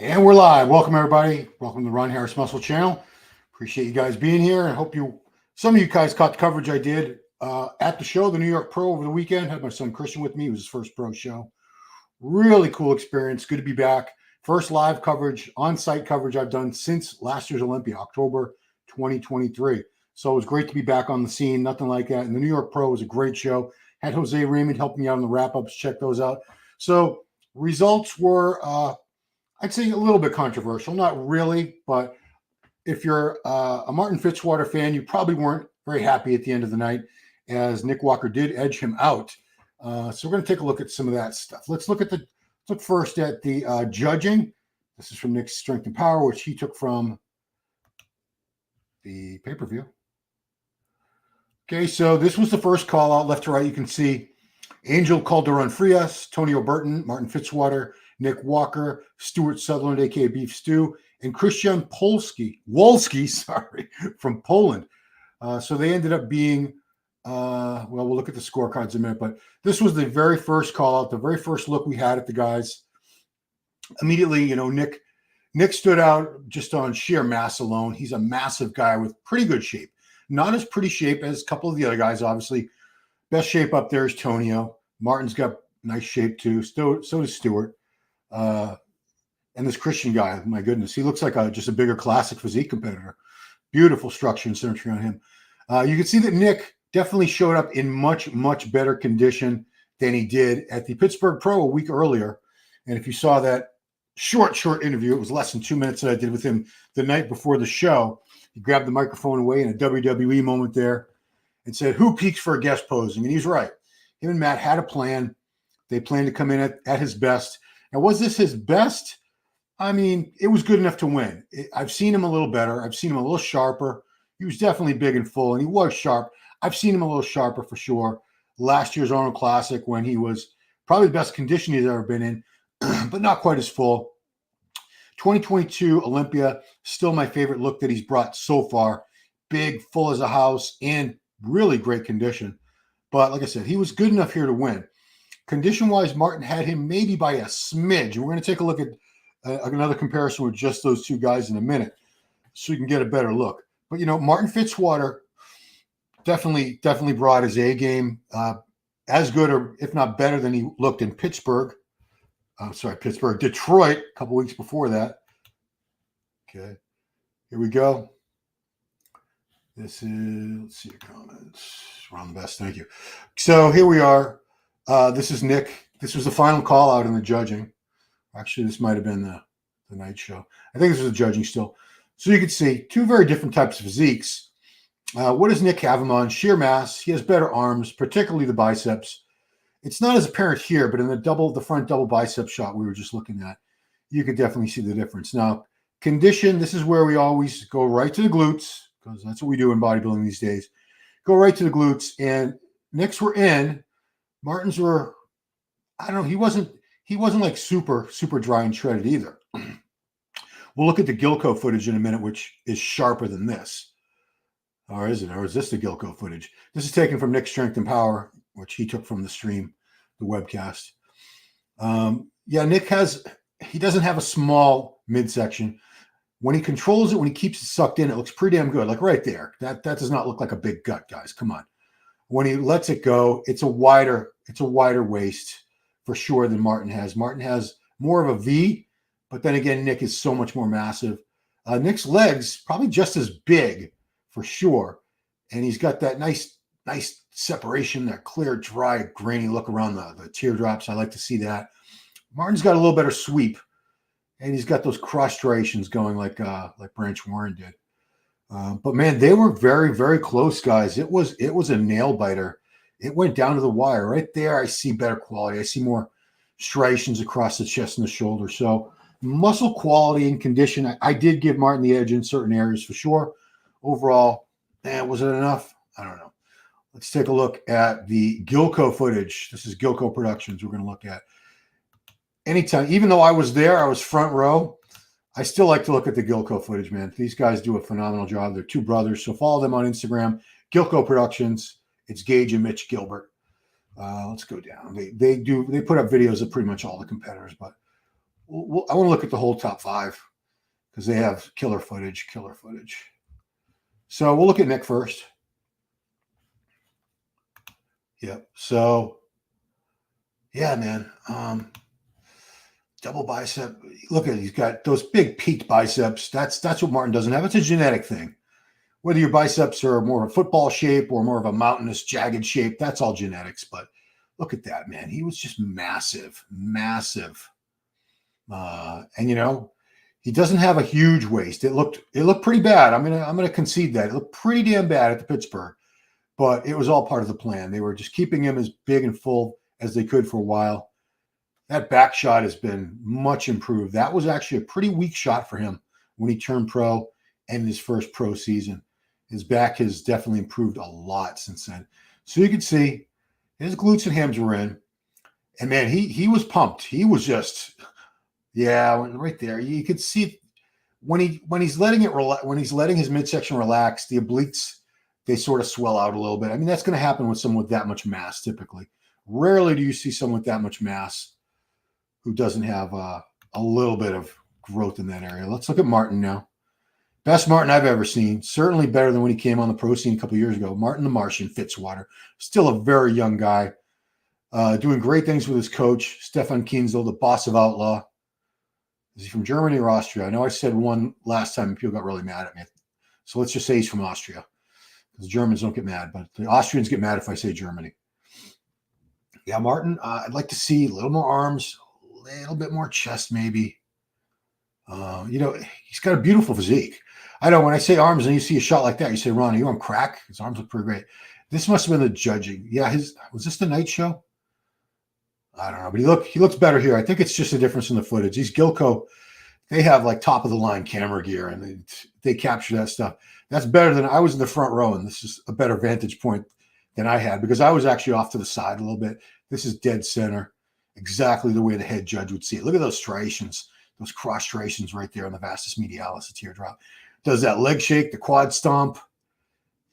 And we're live. Welcome, everybody. Welcome to the Ron Harris Muscle Channel. Appreciate you guys being here. I hope some of you guys caught the coverage I did at the show, the New York Pro, over the weekend. Had my son Christian with me. It was his first pro show. Really cool experience. Good to be back. First live coverage, on-site coverage I've done since last year's Olympia, October 2023. So it was great to be back on the scene. Nothing like that. And the New York Pro was a great show. Had Jose Raymond help me out on the wrap-ups. Check those out. So results were... I'd say a little bit controversial, not really, but if you're a Martin Fitzwater fan, you probably weren't very happy at the end of the night, as Nick Walker did edge him out. So we're going to take a look at some of that stuff. Let's look first at the judging. This is from Nick's Strength and Power, which he took from the pay-per-view. Okay, so this was the first call out, left to right. You can see Angel Calderon Frias, Tonio Burton, Martin Fitzwater, Nick Walker, Stuart Sutherland, aka Beef Stew, and Christian Wolski, from Poland. So they ended up being, we'll look at the scorecards in a minute, but this was the very first call out, the very first look we had at the guys. Immediately, Nick stood out just on sheer mass alone. He's a massive guy with pretty good shape. Not as pretty shape as a couple of the other guys, obviously. Best shape up there is Tonio. Martin's got nice shape too. So does Stuart. And this Christian guy, my goodness, he looks like just a bigger classic physique competitor. Beautiful structure and symmetry on him. You can see that Nick definitely showed up in much, much better condition than he did at the Pittsburgh Pro a week earlier. And if you saw that short interview, it was less than 2 minutes that I did with him the night before the show. He grabbed the microphone away in a WWE moment there and said, "Who peaks for a guest posing?" And he's right. Him and Matt had a plan. They planned to come in at his best. Now, was this his best? I mean, it was good enough to win. I've seen him a little better. I've seen him a little sharper. He was definitely big and full, and he was sharp. I've seen him a little sharper for sure. Last year's Arnold Classic, when he was probably the best condition he's ever been in, but not quite as full. 2022 Olympia, still my favorite look that he's brought so far. Big, full as a house, and really great condition. But like I said, he was good enough here to win. Condition-wise, Martin had him maybe by a smidge. We're going to take a look at another comparison with just those two guys in a minute so you can get a better look. But, Martin Fitzwater definitely brought his A game as good or if not better than he looked in Detroit a couple weeks before that. Okay, here we go. This is, let's see your comments. Ron the best, thank you. So here we are. This is Nick. This was the final call out in the judging. Actually, this might have been the night show. I think this was the judging still. So you can see two very different types of physiques. What does Nick have him on? Sheer mass. He has better arms, particularly the biceps. It's not as apparent here, but in the front double bicep shot we were just looking at, you could definitely see the difference. Now, condition, this is where we always go right to the glutes, because that's what we do in bodybuilding these days. Go right to the glutes, and Nick's were in. Martin's were, I don't know, he wasn't like super dry and shredded either. We'll look at the Gilco footage in a minute, which is sharper than this. Or is it? Or is this the Gilco footage? This is taken from Nick's Strength and Power, which he took from the stream, the webcast. Nick he doesn't have a small midsection. When he controls it, when he keeps it sucked in, it looks pretty damn good. Like right there. That does not look like a big gut, guys. Come on. When he lets it go, it's a wider waist for sure than Martin has. Martin has more of a V, but then again, Nick is so much more massive. Nick's legs probably just as big for sure, and he's got that nice separation, that clear, dry, grainy look around the teardrops. I like to see that. Martin's got a little better sweep, and he's got those cross striations going like Branch Warren did. But man, they were very, very close, guys. It was a nail biter. It went down to the wire. Right there, I see better quality. I see more striations across the chest and the shoulder. So muscle quality and condition, I did give Martin the edge in certain areas for sure. Overall, was it enough? I don't know. Let's take a look at the Gilco footage. This is Gilco Productions we're going to look at. Anytime, even though I was there, I was front row, I still like to look at the Gilco footage, man. These guys do a phenomenal job. They're two brothers, so follow them on Instagram. Gilco Productions. It's Gage and Mitch Gilbert. Let's go down. They put up videos of pretty much all the competitors, but I want to look at the whole top 5 because they have killer footage. So we'll look at Nick first. Yep. So, yeah, man. Double bicep. Look at it. He's got those big peaked biceps. That's what Martin doesn't have. It's a genetic thing. Whether your biceps are more of a football shape or more of a mountainous, jagged shape, that's all genetics. But look at that, man. He was just massive. And he doesn't have a huge waist. It looked pretty bad. I'm gonna concede that. It looked pretty damn bad at the Pittsburgh, but it was all part of the plan. They were just keeping him as big and full as they could for a while. That back shot has been much improved. That was actually a pretty weak shot for him when he turned pro and his first pro season. His back has definitely improved a lot since then. So you can see his glutes and hams were in. And man, he was pumped. He was just, right there. You could see when he's letting his midsection relax, the obliques, they sort of swell out a little bit. I mean, that's going to happen with someone with that much mass typically. Rarely do you see someone with that much mass who doesn't have a little bit of growth in that area. Let's look at Martin now. Best Martin I've ever seen. Certainly better than when he came on the pro scene a couple years ago. Martin the Martian Fitzwater. Still a very young guy. Doing great things with his coach, Stefan Kienzel, the boss of Outlaw. Is he from Germany or Austria? I know I said one last time and people got really mad at me. So let's just say he's from Austria. Because Germans don't get mad, but the Austrians get mad if I say Germany. Yeah, Martin, I'd like to see a little more arms, a little bit more chest maybe. He's got a beautiful physique. I know when I say arms and you see a shot like that, you say, Ron, are you on crack? His arms look pretty great. This must have been the judging. Yeah, was this the night show? I don't know, but he looks better here. I think it's just a difference in the footage. These Gilco, they have like top of the line camera gear and they capture that stuff. That's better than I was in the front row, and this is a better vantage point than I had because I was actually off to the side a little bit. This is dead center, exactly the way the head judge would see it. Look at those striations, those cross striations right there on the vastus medialis, the teardrop. Does that leg shake, the quad stomp.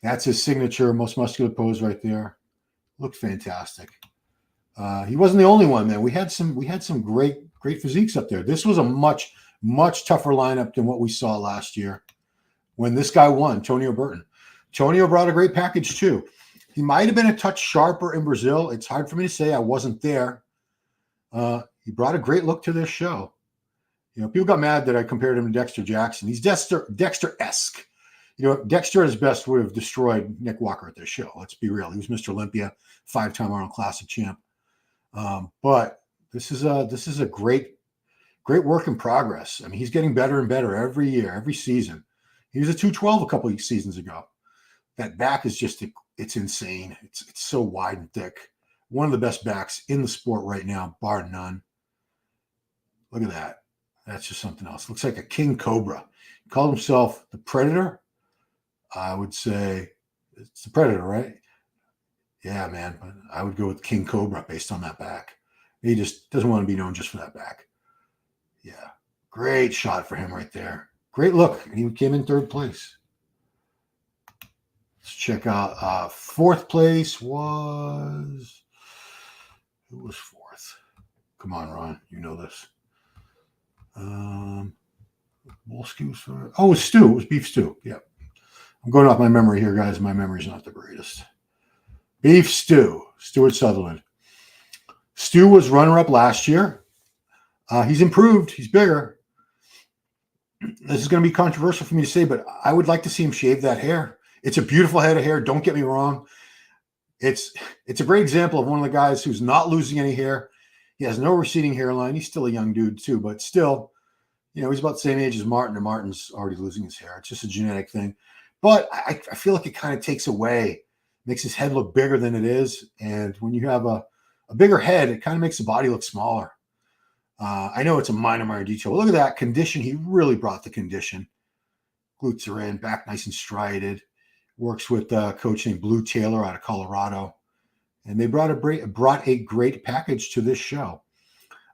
That's his signature, most muscular pose right there. Looked fantastic. He wasn't the only one, man. We had some great physiques up there. This was a much tougher lineup than what we saw last year when this guy won, Tonio Burton. Tonio brought a great package too. He might have been a touch sharper in Brazil. It's hard for me to say. I wasn't there. He brought a great look to this show. People got mad that I compared him to Dexter Jackson. He's Dexter-esque. Dexter at his best would have destroyed Nick Walker at this show. Let's be real. He was Mr. Olympia, 5-time Arnold Classic champ. But this is a great work in progress. I mean, he's getting better and better every year, every season. He was a 212 a couple of seasons ago. That back is it's insane. It's so wide and thick. One of the best backs in the sport right now, bar none. Look at that. That's just something else. Looks like a king cobra. He called himself the Predator. I would say it's the Predator, right? Yeah, man. But I would go with King Cobra based on that back. He just doesn't want to be known just for that back. Yeah. Great shot for him right there. Great look. He came in 3rd place. Let's check out. 4th place was... Who was 4th? Come on, Ron. You know this. Wolski was 4th. Oh, it was Stu. It was beef stew. Yeah. I'm going off my memory here, guys. My memory's not the greatest. Beef stew. Stuart Sutherland. Stu was runner-up last year. He's improved. He's bigger. This is going to be controversial for me to say, but I would like to see him shave that hair. It's a beautiful head of hair. Don't get me wrong. It's a great example of one of the guys who's not losing any hair. He has no receding hairline. He's still a young dude too, but still, he's about the same age as Martin, and Martin's already losing his hair. It's just a genetic thing. But I feel like it kind of takes away, makes his head look bigger than it is. And when you have a bigger head, it kind of makes the body look smaller. I know it's a minor detail. But look at that condition. He really brought the condition. Glutes are in, back nice and striated. Works with a coach named Blue Taylor out of Colorado. And they brought a great package to this show.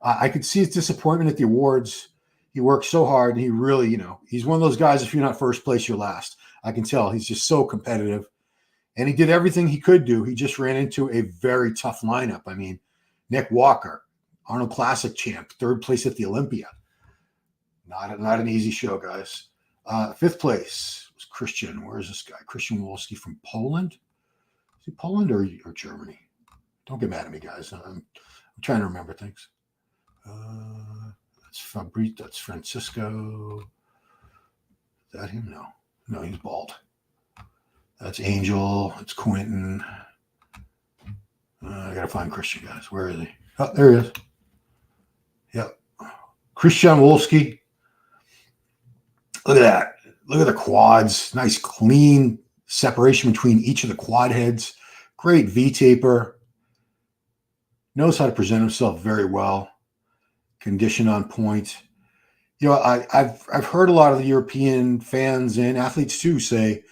I could see his disappointment at the awards. He worked so hard, and he really, he's one of those guys, if you're not first place, you're last. I can tell he's just so competitive. And he did everything he could do. He just ran into a very tough lineup. I mean, Nick Walker, Arnold Classic champ, 3rd place at the Olympia. Not an easy show, guys. 5th place was Christian. Where is this guy? Christian Wolski from Poland. Is he Poland or Germany? Don't get mad at me, guys. I'm trying to remember things. That's Fabrice. That's Francisco. Is that him? No, he's bald. That's Angel. It's Quentin. I gotta find Christian, guys. Where is he? Oh, there he is. Yep. Christian Wolski. Look at that. Look at the quads. Nice clean separation between each of the quad heads. Great V-taper. Knows how to present himself very well. Condition on point. You know, I've heard a lot of the European fans and athletes too say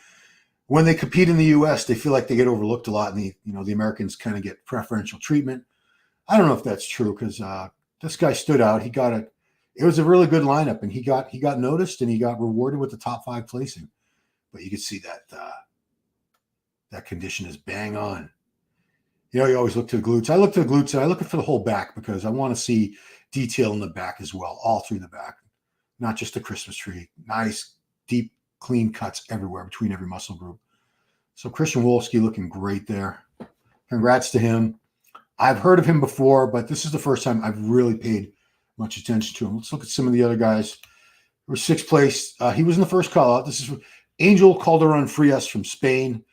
when they compete in the U.S., they feel like they get overlooked a lot, and the Americans kind of get preferential treatment. I don't know if that's true because this guy stood out. It was a really good lineup, and he got noticed, and he got rewarded with the top 5 placing. But you can see that condition is bang on. You know, you always look to the glutes. I look to the glutes, and I look for the whole back because I want to see detail in the back as well, all through the back, not just the Christmas tree. Nice, deep, clean cuts everywhere between every muscle group. So Christian Wolski looking great there. Congrats to him. I've heard of him before, but this is the first time I've really paid much attention to him. Let's look at some of the other guys. We're 6th place. He was in the first call out. This is Angel Calderon Frias from Spain.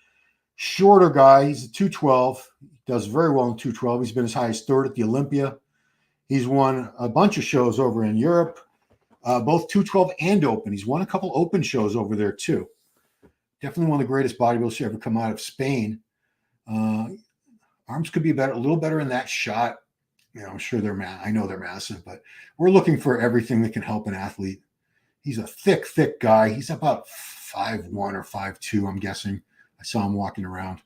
Shorter guy. He's a 212. He does very well in 212. He's been as high as 3rd at the Olympia. He's won a bunch of shows over in Europe, both 212 and open. He's won a couple open shows over there too. Definitely one of the greatest bodybuilders to ever come out of Spain. Arms could be better, a little better in that shot. You know, I'm sure I know they're massive, but we're looking for everything that can help an athlete. He's a thick guy. He's about 5'1" or 5'2", I'm guessing. I saw him walking around.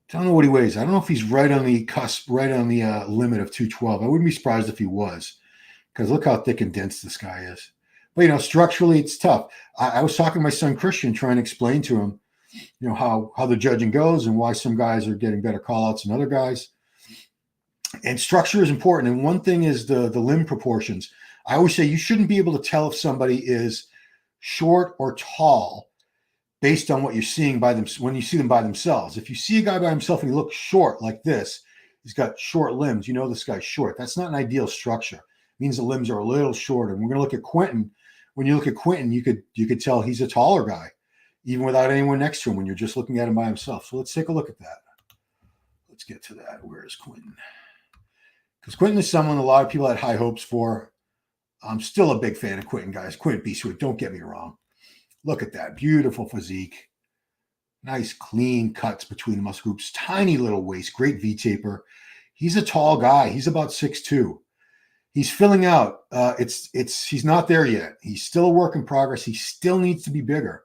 Don't know what he weighs. I don't know if he's right on the cusp, right on the limit of 212. I wouldn't be surprised if he was, because look how thick and dense this guy is. But, you know, structurally, it's tough. I was talking to my son, Christian, trying to explain to him, you know, how the judging goes and why some guys are getting better call-outs than other guys. And structure is important. And one thing is the limb proportions. I always say you shouldn't be able to tell if somebody is short or tall based on what you're seeing by them when you see them by themselves. If you see a guy by himself and he looks short like this, he's got short limbs, you know this guy's short. That's not an ideal structure. It means the limbs are a little shorter. And we're going to look at Quentin. When you look at Quentin, you could tell he's a taller guy, even without anyone next to him when you're just looking at him by himself. So let's take a look at that. Let's get to that. Where is Quentin? Because Quentin is someone a lot of people had high hopes for. I'm still a big fan of Quentin, guys. Quentin Beastwood, don't get me wrong. Look at that. Beautiful physique. Nice, clean cuts between the muscle groups. Tiny little waist. Great V-taper. He's a tall guy. He's about 6'2". He's filling out. He's not there yet. He's still a work in progress. He still needs to be bigger.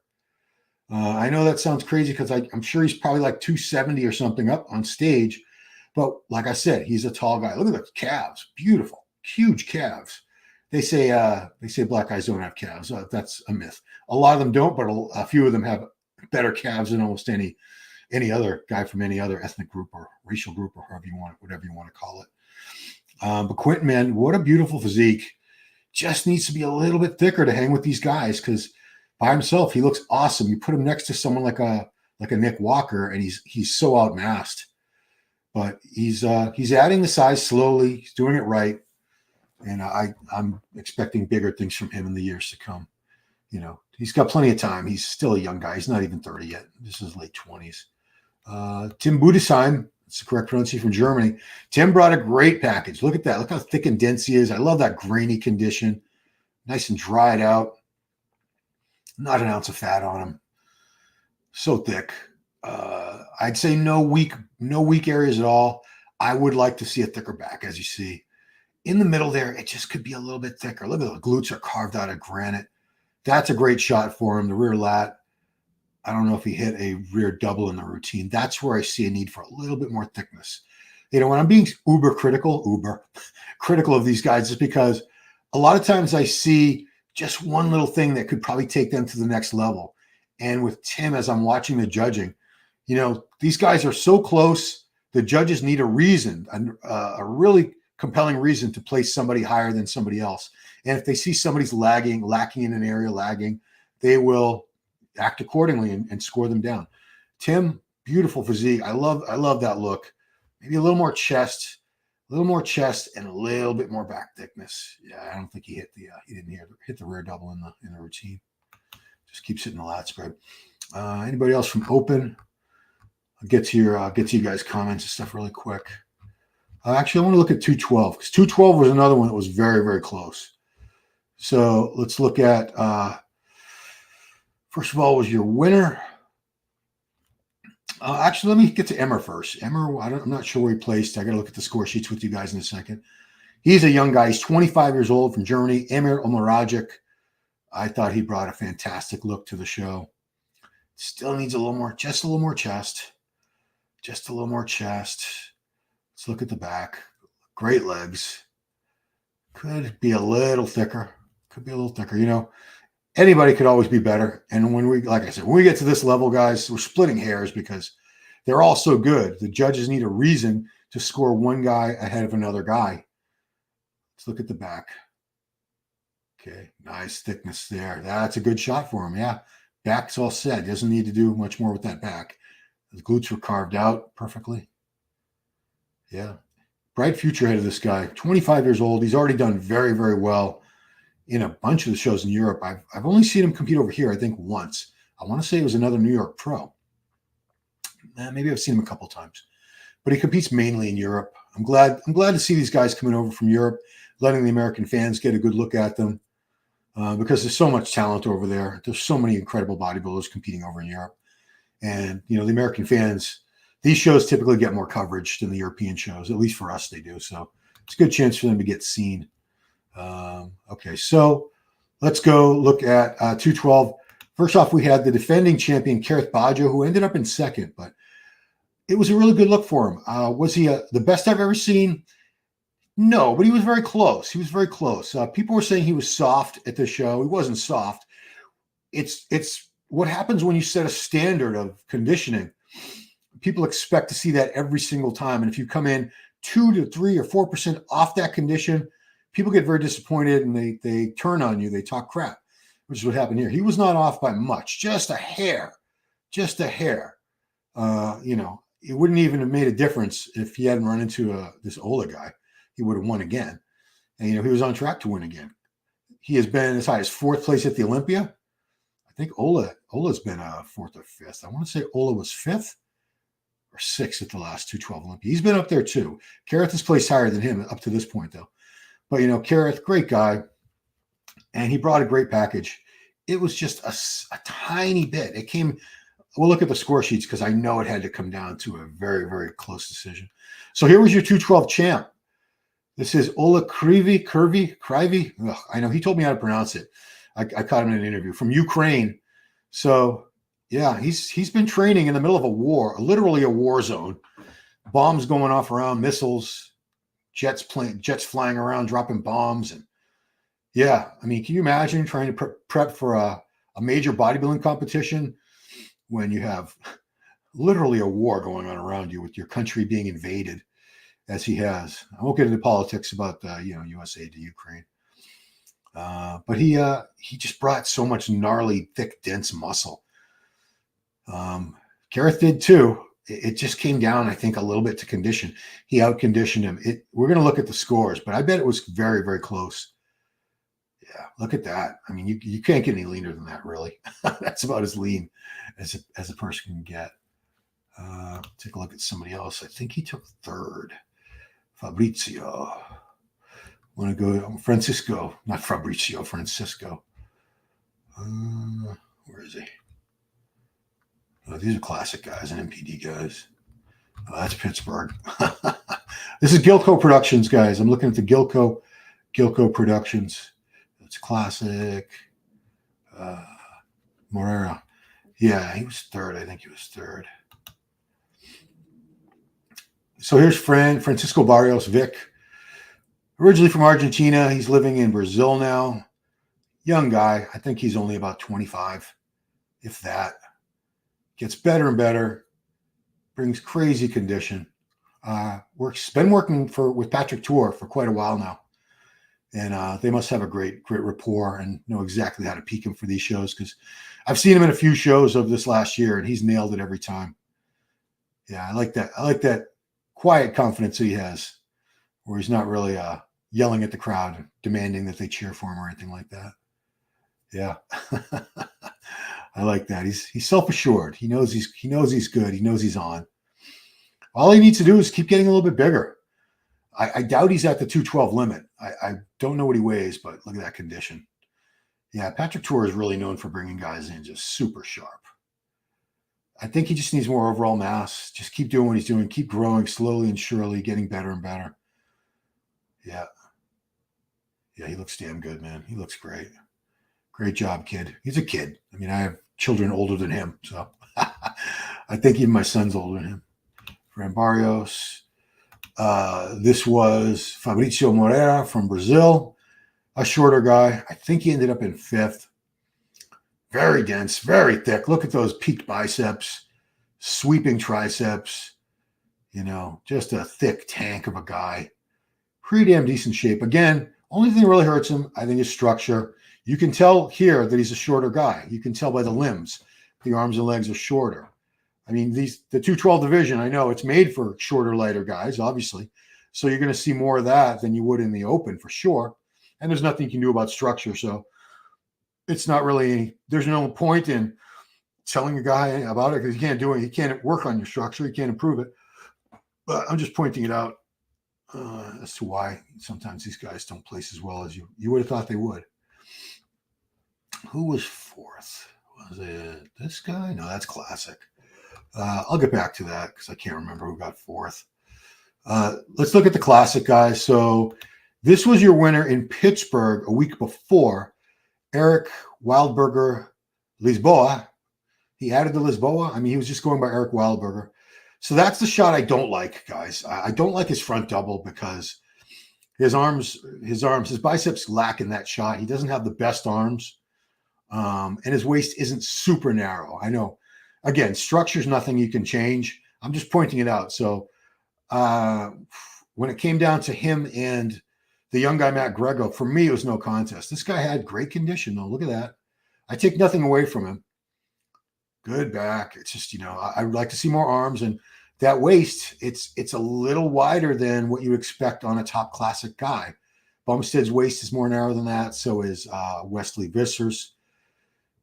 I know that sounds crazy because I'm sure he's probably like 270 or something up on stage. But like I said, he's a tall guy. Look at the calves. Beautiful. Huge calves. They say black guys don't have calves. That's a myth. A lot of them don't, but a few of them have better calves than almost any other guy from any other ethnic group or racial group or whatever you want to call it. But Quentin, man, what a beautiful physique. Just needs to be a little bit thicker to hang with these guys because by himself he looks awesome. You put him next to someone like a Nick Walker, and he's so outmassed. But he's adding the size slowly. He's doing it right. And I'm expecting bigger things from him in the years to come. You know, he's got plenty of time. He's still a young guy. He's not even 30 yet. This is late 20s. Tim Budesheim, that's the correct pronunciation, from Germany. Tim brought a great package. Look at that. Look how thick and dense he is. I love that grainy condition. Nice and dried out. Not an ounce of fat on him. So thick. I'd say no weak areas at all. I would like to see a thicker back, as you see. In the middle there, it just could be a little bit thicker. Look at the glutes are carved out of granite. That's a great shot for him. The rear lat, I don't know if he hit a rear double in the routine. That's where I see a need for a little bit more thickness. You know, when I'm being uber critical of these guys, is because a lot of times I see just one little thing that could probably take them to the next level. And with Tim, as I'm watching the judging, you know, these guys are so close. The judges need a reason, a really compelling reason to place somebody higher than somebody else. And if they see somebody's lacking in an area, they will act accordingly and score them down. Tim, beautiful physique. I love that look. Maybe a little more chest and a little bit more back thickness. Yeah, I don't think he didn't hit the rear double in the routine. Just keeps hitting the lat spread. Anybody else from open? I'll get to you guys' comments and stuff really quick. Actually, I want to look at 212 because 212 was another one that was very, very close. So let's look at, first of all, was your winner. Actually, let me get to Emmer first. Emmer, I'm not sure where he placed. I got to look at the score sheets with you guys in a second. He's a young guy. He's 25 years old from Germany. Emir Omaragic. I thought he brought a fantastic look to the show. Still needs just a little more chest. Just a little more chest. Let's look at the back. Great legs. Could be a little thicker. You know, anybody could always be better. And like I said, when we get to this level, guys, we're splitting hairs because they're all so good. The judges need a reason to score one guy ahead of another guy. Let's look at the back. Okay, nice thickness there. That's a good shot for him. Yeah, back's all set. Doesn't need to do much more with that back. The glutes were carved out perfectly. Yeah, bright future ahead of this guy. 25 years old. He's already done very, very well in a bunch of the shows in Europe. I've only seen him compete over here, I think, once. I want to say it was another New York pro. Maybe I've seen him a couple times, but he competes mainly in Europe. I'm glad to see these guys coming over from Europe, letting the American fans get a good look at them because there's so much talent over there. There's so many incredible bodybuilders competing over in Europe. And, you know, the American fans, these shows typically get more coverage than the European shows. At least for us, they do. So it's a good chance for them to get seen. Okay, so let's go look at 212. First off, we had the defending champion, Kareth Baggio, who ended up in second, but it was a really good look for him. Was he the best I've ever seen? No, but he was very close. People were saying he was soft at the show. He wasn't soft. It's what happens when you set a standard of conditioning. People expect to see that every single time. And if you come in 2 to 3 or 4% off that condition, people get very disappointed and they turn on you. They talk crap, which is what happened here. He was not off by much, just a hair. You know, it wouldn't even have made a difference if he hadn't run into this Ola guy. He would have won again. And, you know, he was on track to win again. He has been as high as 4th place at the Olympia. I think Ola's been 4th or 5th. I want to say Ola was 5th or 6th at the last 212 Olympia. He's been up there too. Kareth has placed higher than him up to this point, though. But, you know, Kareth, great guy. And he brought a great package. It was just a tiny bit. We'll look at the score sheets because I know it had to come down to a very, very close decision. So here was your 212 champ. This is Ola Krivy. I know he told me how to pronounce it. I caught him in an interview from Ukraine. So yeah, he's been training in the middle of a war, literally a war zone. Bombs going off around, missiles, jets flying around, dropping bombs, and yeah, I mean, can you imagine trying to prep for a major bodybuilding competition when you have literally a war going on around you with your country being invaded, as he has? I won't get into politics about US aid to Ukraine, but he just brought so much gnarly, thick, dense muscle. Kareth did too. It just came down, I think, a little bit to condition. He outconditioned him. We're going to look at the scores, but I bet it was very, very close. Yeah, look at that. I mean, you can't get any leaner than that, really. That's about as lean as a person can get. Take a look at somebody else. I think he took 3rd. Fabrizio. Want to go Francisco, not Fabrizio, Francisco. Where is he? Oh, these are classic guys and MPD guys. Oh, that's Pittsburgh. This is Gilco Productions, guys. I'm looking at the Gilco Productions. It's classic. Morera. Yeah, he was 3rd. I think he was 3rd. So here's Francisco Barrios, Vic. Originally from Argentina. He's living in Brazil now. Young guy. I think he's only about 25, if that. Gets better and better. Brings crazy condition. been working with Patrick Tour for quite a while now. And they must have a great rapport and know exactly how to peak him for these shows, because I've seen him in a few shows of this last year, and he's nailed it every time. Yeah, I like that. I like that quiet confidence that he has, where he's not really yelling at the crowd, demanding that they cheer for him or anything like that. Yeah, I like that. He's self-assured. He knows he's good. He knows he's on. All he needs to do is keep getting a little bit bigger. I doubt he's at the 212 limit. I don't know what he weighs, but look at that condition. Yeah, Patrick Tour is really known for bringing guys in just super sharp. I think he just needs more overall mass. Just keep doing what he's doing. Keep growing slowly and surely, getting better and better. Yeah. Yeah, he looks damn good, man. He looks great. Great job, kid. He's a kid. I mean, I have children older than him, so I think even my son's older than him. Fran Barrios. This was Fabrizio Moreira from Brazil, a shorter guy. I think he ended up in 5th. Very dense, very thick. Look at those peaked biceps, sweeping triceps, just a thick tank of a guy. Pretty damn decent shape. Again, only thing that really hurts him, I think, is structure. You can tell here that he's a shorter guy. You can tell by the limbs. The arms and legs are shorter. I mean, the 212 division, I know it's made for shorter, lighter guys, obviously. So you're going to see more of that than you would in the open for sure. And there's nothing you can do about structure. So it's not really, there's no point in telling a guy about it, because he can't do it. He can't work on your structure. He can't improve it. But I'm just pointing it out as to why sometimes these guys don't place as well as you would have thought they would. Who was 4th? Was it this guy? No, that's classic. I'll get back to that because I can't remember who got 4th. Let's look at the classic guys. So this was your winner in Pittsburgh a week before, Eric Wildberger Lisboa. He added the Lisboa. I mean, he was just going by Eric Wildberger. So that's the shot I don't like, guys. I don't like his front double because his biceps lack in that shot. He doesn't have the best arms. And his waist isn't super narrow. I know. Again, structure is nothing you can change. I'm just pointing it out. So when it came down to him and the young guy, Matt Grego, for me, it was no contest. This guy had great condition, though. Look at that. I take nothing away from him. Good back. It's just, I would like to see more arms. And that waist, it's a little wider than what you expect on a top classic guy. Bumstead's waist is more narrow than that. So is Wesley Visser's.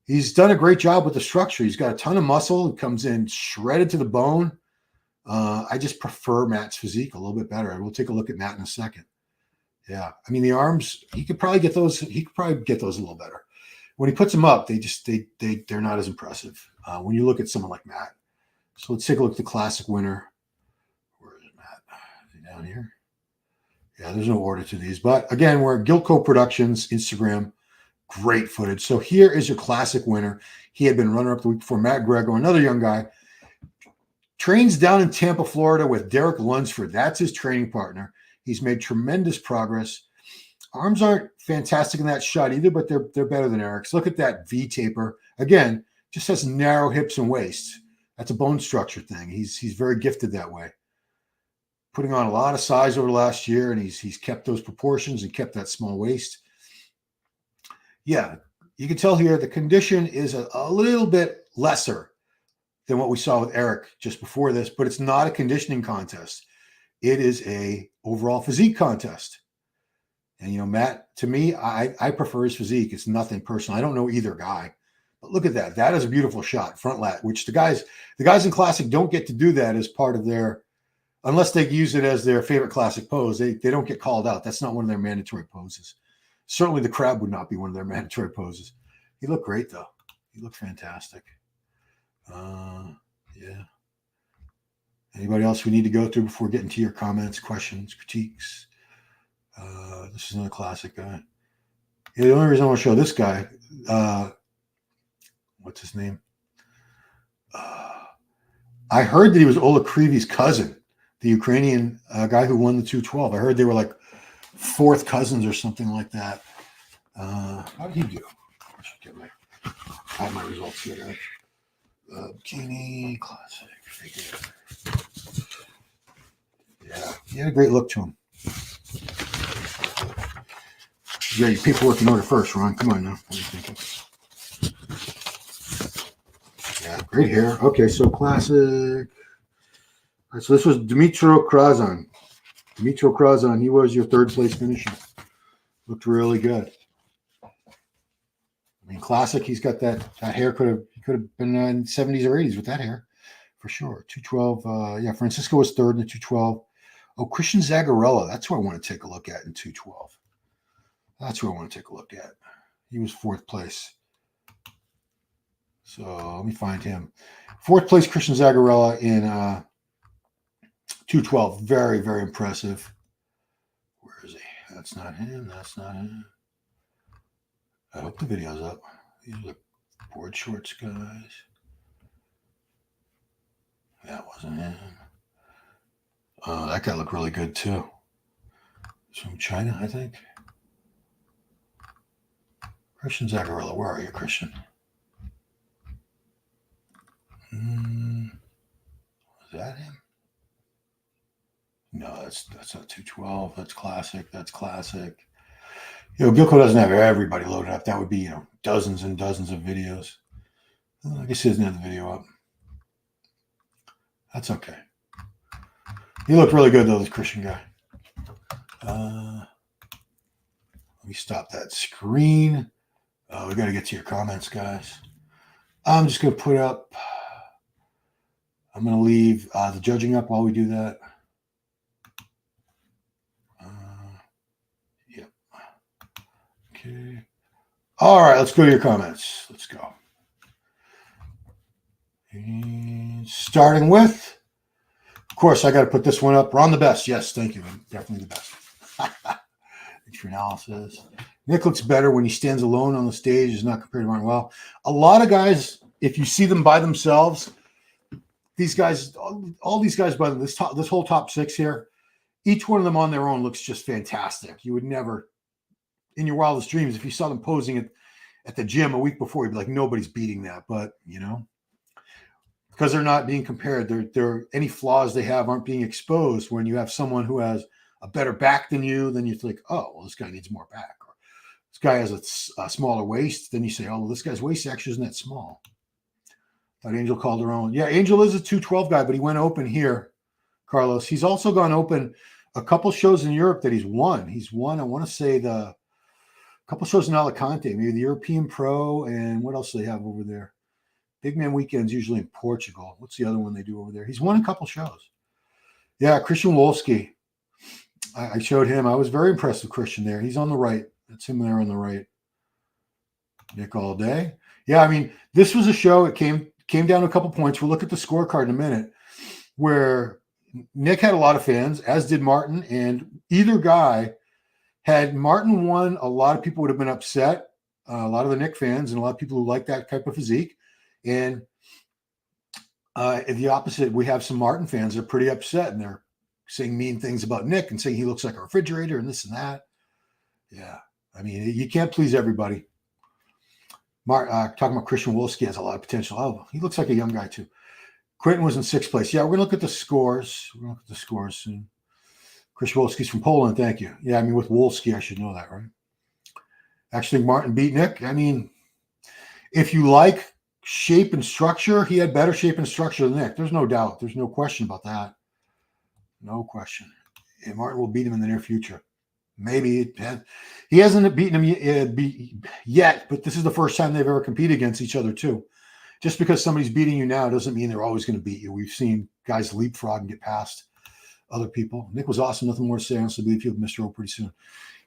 He's done a great job with the structure. He's got a ton of muscle. He comes in shredded to the bone. I just prefer Matt's physique a little bit better. We'll take a look at Matt in a second. Yeah. I mean, the arms, he could probably get those. He could probably get those a little better. When he puts them up, they're not as impressive when you look at someone like Matt. So let's take a look at the classic winner. Where is Matt? Is he down here? Yeah, there's no order to these. But again, we're at Gilco Productions, Instagram. Great footage. So here is your classic winner. He had been runner-up the week before, Matt Grego, another young guy. Trains down in Tampa, Florida with Derek Lunsford. That's his training partner. He's made tremendous progress. Arms aren't fantastic in that shot either, but they're better than Eric's. Look at that V taper. Again, just has narrow hips and waist. That's a bone structure thing. He's very gifted that way. Putting on a lot of size over the last year, and he's kept those proportions and kept that small waist. Yeah, you can tell here the condition is a little bit lesser than what we saw with Eric just before this, but it's not a conditioning contest. It is a overall physique contest. And, Matt, to me, I prefer his physique. It's nothing personal. I don't know either guy, but look at that. That is a beautiful shot, front lat, which the guys in Classic don't get to do that as part of their, unless they use it as their favorite Classic pose. They don't get called out. That's not one of their mandatory poses. Certainly the crab would not be one of their mandatory poses. He looked great, though. He looked fantastic. Yeah. Anybody else we need to go through before getting to your comments, questions, critiques? This is another classic guy. Yeah, the only reason I want to show this guy, what's his name? I heard that he was Ola Krivi's cousin, the Ukrainian guy who won the 212. I heard they were like fourth cousins or something like that. How did he do? I should have my results here, right? Bikini Classic figure. Yeah, he had a great look to him. Yeah, your paperwork in order first, Ron. Come on now. What are you thinking? Yeah, great hair. Okay, so classic. All right, so this was Dmitro Krazan. Dmitro Krazan, he was your third place finisher. Looked really good. I mean, classic. He's got that hair. He could have been in 70s or 80s with that hair, for sure. 212. Yeah, Francisco was third in the 212. Oh, Christian Zagarella. That's who I want to take a look at in 212. That's who I want to take a look at. He was fourth place. So let me find him. Fourth place, Christian Zagarella in 212. Very, very impressive. Where is he? That's not him. That's not him. I hope the video's up. These are the board shorts guys. That wasn't him. That guy looked really good too. He's from China, I think. Christian Zagarella, where are you, Christian? Is that him? No, that's not 212. That's classic. That's classic. Gilco doesn't have everybody loaded up. That would be, dozens and dozens of videos. I guess he doesn't have the video up. That's okay. He looked really good, though, this Christian guy. Let me stop that screen. We got to get to your comments, guys. I'm just going to put up, I'm going to leave the judging up while we do that. Yep. Okay. All right, let's go to your comments. Let's go. And starting with, of course, I got to put this one up. Ron the best. Yes, thank you. I'm definitely the best. Thanks for analysis. Nick looks better when he stands alone on the stage. Is not compared to Martin. Well, a lot of guys, if you see them by themselves, these guys, all these guys by this whole top six here, each one of them on their own looks just fantastic. You would never, in your wildest dreams, if you saw them posing at the gym a week before, you'd be like, nobody's beating that. But because they're not being compared, any flaws they have aren't being exposed. When you have someone who has a better back than you, then you think, oh, well, this guy needs more back. Or this guy has a smaller waist. Then you say, oh, well, this guy's waist actually isn't that small. Thought Angel Calderon. Yeah, Angel is a 212 guy, but he went open here, Carlos. He's also gone open a couple shows in Europe that he's won. He's won, I want to say, a couple shows in Alicante, maybe the European Pro, and what else do they have over there? Big Man Weekend's usually in Portugal. What's the other one they do over there? He's won a couple shows. Yeah, Christian Wolski. I showed him. I was very impressed with Christian there. He's on the right. That's him there on the right. Nick all day. Yeah, I mean, this was a show. It came down to a couple points. We'll look at the scorecard in a minute, where Nick had a lot of fans, as did Martin, and either guy, had Martin won, a lot of people would have been upset. A lot of the Nick fans and a lot of people who like that type of physique. And the opposite, we have some Martin fans that are pretty upset, and they're saying mean things about Nick and saying he looks like a refrigerator and this and that. Yeah, I mean, you can't please everybody. Talking about Christian Wolski has a lot of potential. Oh, he looks like a young guy too. Quentin was in sixth place. Yeah, we're going to look at the scores. We're going to look at the scores soon. Christian Wolski's from Poland. Thank you. Yeah, I mean, with Wolski, I should know that, right? Actually, Martin beat Nick. I mean, if you like shape and structure, he had better shape and structure than Nick. There's no doubt. There's no question about that. No question. And Martin will beat him in the near future. Maybe he hasn't beaten him yet, but this is the first time they've ever competed against each other too. Just because somebody's beating you now doesn't mean they're always going to beat you. We've seen guys leapfrog and get past other people. Nick was awesome. Nothing more to say. I honestly believe he'll be Mr. O pretty soon.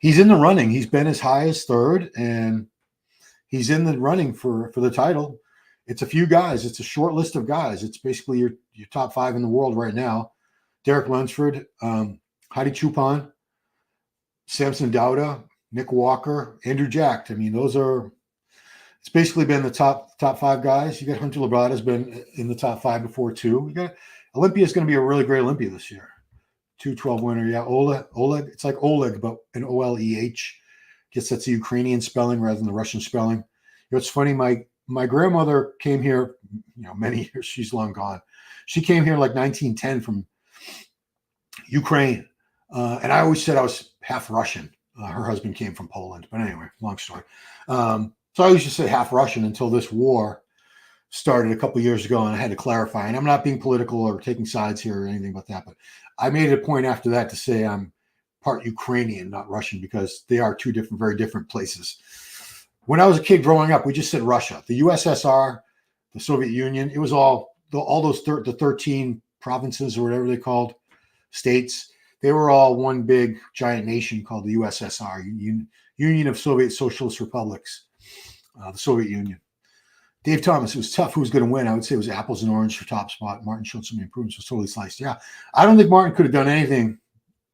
He's in the running. He's been as high as third, and he's in the running for the title. It's a few guys. It's a short list of guys. It's basically your top five in the world right now. Derek Lunsford, Heidi Chupon, Samson Dauda, Nick Walker, Andrew Jack. I mean, it's basically been the top five guys. You got Hunter Labrada's been in the top five before too. You got Olympia's going to be a really great Olympia this year. 212 winner. Yeah, Oleg. It's like Oleg, but an OLEH. Guess that's the Ukrainian spelling rather than the Russian spelling. It's funny. My grandmother came here, many years. She's long gone. She came here like 1910 from Ukraine. And I always said I was half Russian. Her husband came from Poland. But anyway, long story. So I used to say half Russian until this war started a couple of years ago, and I had to clarify. And I'm not being political or taking sides here or anything about that, but I made it a point after that to say I'm part Ukrainian, not Russian, because they are two different, very different places. When I was a kid growing up, we just said Russia. The USSR, the Soviet Union, it was all those the 13 provinces or whatever they called, states. They were all one big giant nation called the USSR, Union of Soviet Socialist Republics, the Soviet Union. Dave Thomas, it was tough. Who was going to win? I would say it was apples and oranges for top spot. Martin showed some improvements, was totally sliced. Yeah, I don't think Martin could have done anything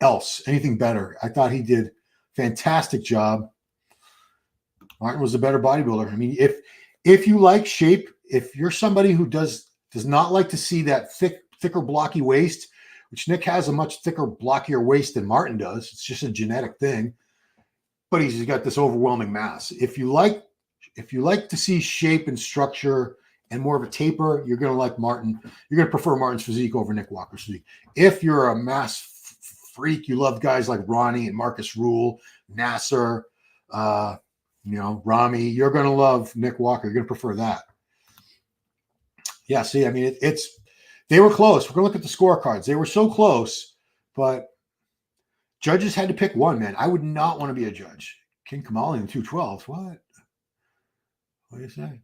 else, anything better. I thought he did fantastic job. Martin was a better bodybuilder. I mean, if you like shape, if you're somebody who does not like to see that thicker, blocky waist, which Nick has a much thicker, blockier waist than Martin does. It's just a genetic thing, but he's got this overwhelming mass. If you like to see shape and structure and more of a taper, you're going to like Martin. You're going to prefer Martin's physique over Nick Walker's physique. If you're a mass freak, you love guys like Ronnie and Marcus Rule, Nasser, Rami, you're going to love Nick Walker. You're going to prefer that. Yeah, see, I mean, they were close. We're going to look at the scorecards. They were so close, but judges had to pick one, man. I would not want to be a judge. King Kamali in the 212s. What? What do you say?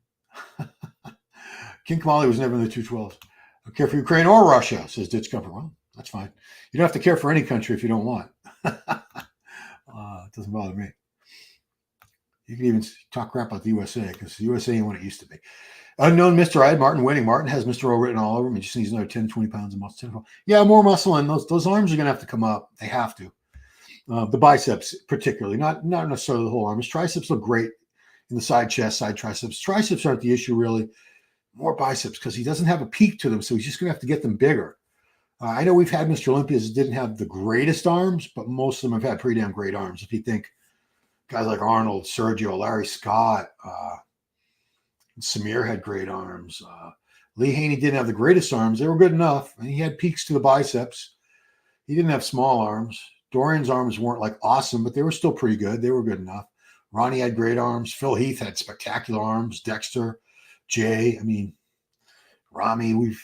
King Kamali was never in the 212s. I don't care for Ukraine or Russia, says Ditch Comfort. Well, that's fine. You don't have to care for any country if you don't want. It doesn't bother me. You can even talk crap about the USA because the USA ain't what it used to be. Unknown Mr. I had Martin winning. Martin has Mr. O written all over him. He just needs another 10, 20 pounds of muscle. Yeah, more muscle, and those arms are going to have to come up. They have to. The biceps, particularly, not necessarily the whole arm. His triceps look great in the side chest, side triceps. Triceps aren't the issue, really. More biceps because he doesn't have a peak to them, so he's just going to have to get them bigger. I know we've had Mr. Olympias that didn't have the greatest arms, but most of them have had pretty damn great arms. If you think guys like Arnold, Sergio, Larry Scott, Samir had great arms. Lee Haney didn't have the greatest arms. They were good enough. And he had peaks to the biceps. He didn't have small arms. Dorian's arms weren't like awesome, but they were still pretty good. They were good enough. Ronnie had great arms. Phil Heath had spectacular arms. Dexter, Jay, I mean, Rami,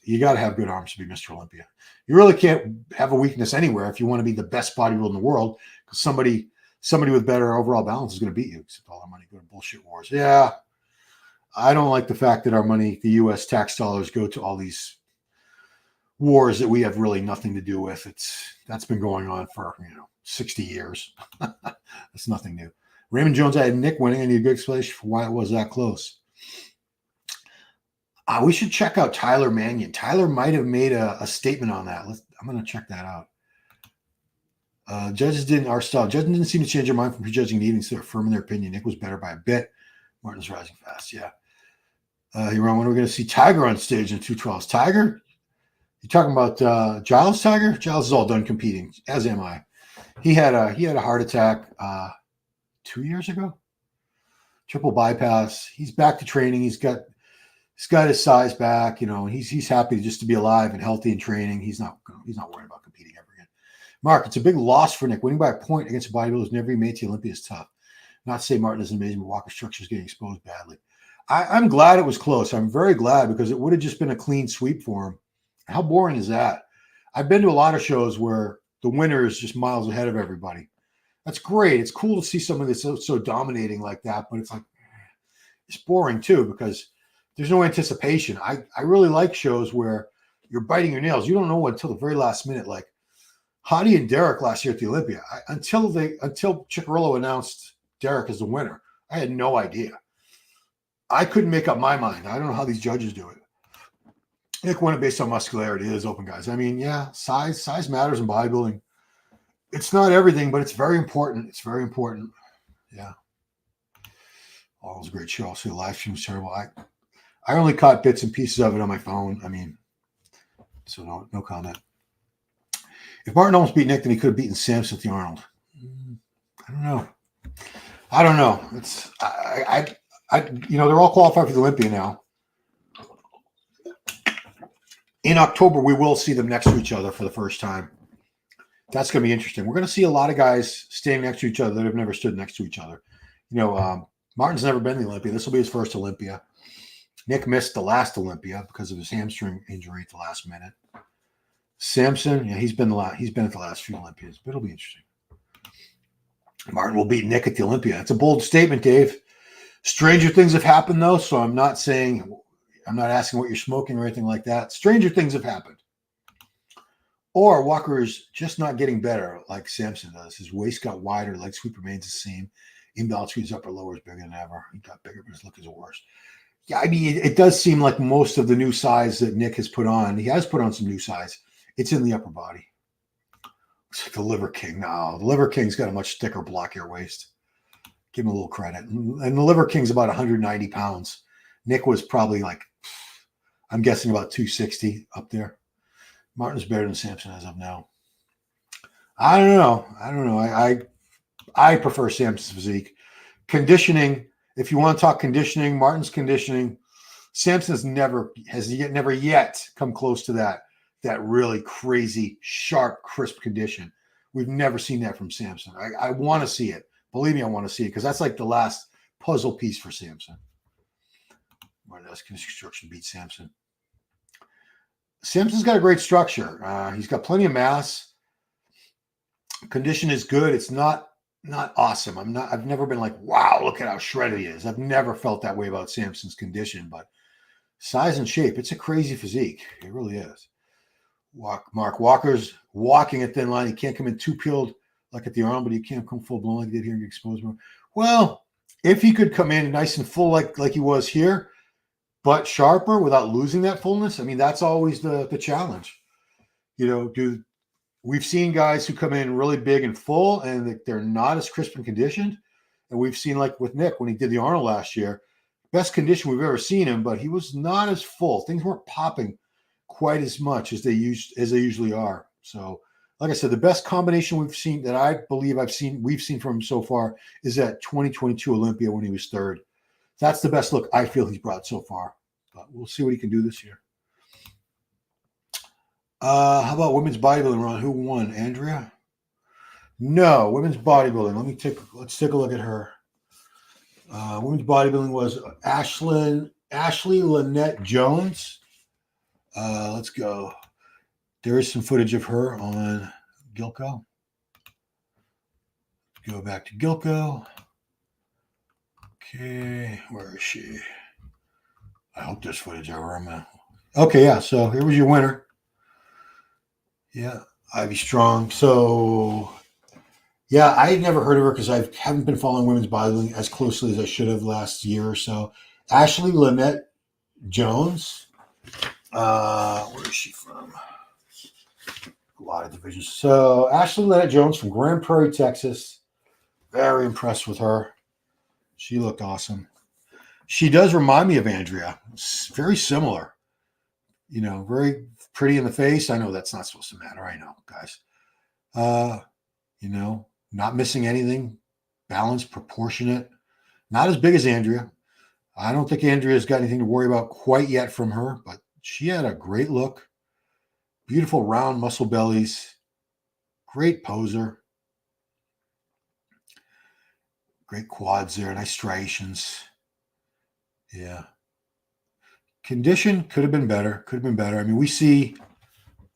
you got to have good arms to be Mr. Olympia. You really can't have a weakness anywhere if you want to be the best bodybuilder in the world, because somebody with better overall balance is going to beat you. Except all our money go to bullshit wars. Yeah. I don't like the fact that our money, the U.S. tax dollars, go to all these wars that we have really nothing to do with. That's been going on for 60 years. That's nothing new. Raymond Jones, I had Nick winning. I need a good explanation for why it was that close. We should check out Tyler Mannion. Tyler might have made a statement on that. I'm going to check that out. Judges didn't seem to change their mind from prejudging the evenings. They're firm in their opinion. Nick was better by a bit. Martin's rising fast. Yeah. When are we going to see Tiger on stage in 212s? Tiger? You talking about Giles Tiger? Giles is all done competing, as am I. He had a heart attack 2 years ago. Triple bypass. He's back to training. He's got his size back. He's happy just to be alive and healthy and training. He's not worried about competing ever again. Mark, it's a big loss for Nick. Winning by a point against a bodybuilder who's never made to Olympia is tough. Not to say Martin is amazing, but Walker's structure is getting exposed badly. I'm glad it was close. I'm very glad because it would have just been a clean sweep for him. How boring is that? I've been to a lot of shows where the winner is just miles ahead of everybody. That's great. It's cool to see somebody that's so dominating like that, but it's boring too because there's no anticipation. I really like shows where you're biting your nails. You don't know until the very last minute. Like Hadi and Derek last year at the Olympia, until Ciccarello announced Derek as the winner, I had no idea. I couldn't make up my mind. I don't know how these judges do it. Nick won it based on muscularity. It is open, guys. I mean, yeah, size matters in bodybuilding. It's not everything, but it's very important. It's very important. Yeah. Oh, it was a great show. Also, the live stream was terrible. I only caught bits and pieces of it on my phone. I mean, so no comment. If Martin almost beat Nick, then he could have beaten Samson with the Arnold. I don't know. It's they're all qualified for the Olympia now. In October, we will see them next to each other for the first time. That's going to be interesting. We're going to see a lot of guys standing next to each other that have never stood next to each other. Martin's never been to the Olympia. This will be his first Olympia. Nick missed the last Olympia because of his hamstring injury at the last minute. Samson, yeah, he's been at the last few Olympias, but it'll be interesting. Martin will beat Nick at the Olympia. That's a bold statement, Dave. Stranger things have happened, though, so I'm not asking what you're smoking or anything like that. Stranger things have happened. Or Walker is just not getting better like Samson does. His waist got wider, leg sweep remains the same. Imbalance between his upper and lower is bigger than ever. He got bigger, but his look is worse. Yeah, I mean, it does seem like most of the new size that Nick has put on, he has put on some new size. It's in the upper body. It's like the Liver King. No, the Liver King's got a much thicker, blockier waist. Give him a little credit. And the Liver King's about 190 pounds. Nick was probably I'm guessing about 260 up there. Martin's better than Samson as of now. I don't know. I prefer Samson's physique. Conditioning, if you want to talk conditioning, Martin's conditioning, Samson has never yet come close to that really crazy, sharp, crisp condition. We've never seen that from Samson. I want to see it. Believe me, I want to see it because that's like the last puzzle piece for Samson. Martin's construction beats Samson. Samson's got a great structure. He's got plenty of mass. Condition is good. It's not awesome. I've never been like, wow, look at how shredded he is. I've never felt that way about Samson's condition, but size and shape, it's a crazy physique. It really is. Mark Walker's walking a thin line. He can't come in too peeled like at the arm, but he can't come full blown like he did here and get exposed more. Well, if he could come in nice and full like he was here, but sharper without losing that fullness, I mean, that's always the challenge. We've seen guys who come in really big and full and they're not as crisp and conditioned. And we've seen, like with Nick, when he did the Arnold last year, best condition we've ever seen him, but he was not as full. Things weren't popping quite as much as they usually are. So, like I said, the best combination we've seen that I believe we've seen from him so far is that 2022 Olympia when he was third. That's the best look I feel he's brought so far. But we'll see what he can do this year. How about women's bodybuilding, Ron? Who won? Andrea? No, women's bodybuilding. Let's take a look at her. Women's bodybuilding was Ashley Lynette Jones. Let's go. There is some footage of her on Gilco. Go back to Gilco. Okay, where is she? I hope there's footage of her. Okay, yeah, so here was your winner. Yeah, Ivy Strong. So, yeah, I had never heard of her because I haven't been following women's bodybuilding as closely as I should have last year or so. Ashley Lynette Jones. Where is she from? A lot of divisions. So, Ashley Lynette Jones from Grand Prairie, Texas. Very impressed with her. She looked awesome. She does remind me of Andrea. It's very similar. Very pretty in the face. I know that's not supposed to matter. I know, guys. Not missing anything. Balanced, proportionate. Not as big as Andrea. I don't think Andrea's got anything to worry about quite yet from her, but she had a great look. Beautiful round muscle bellies. Great poser. Great quads there. Nice striations. Yeah. Condition could have been better. I mean, we see,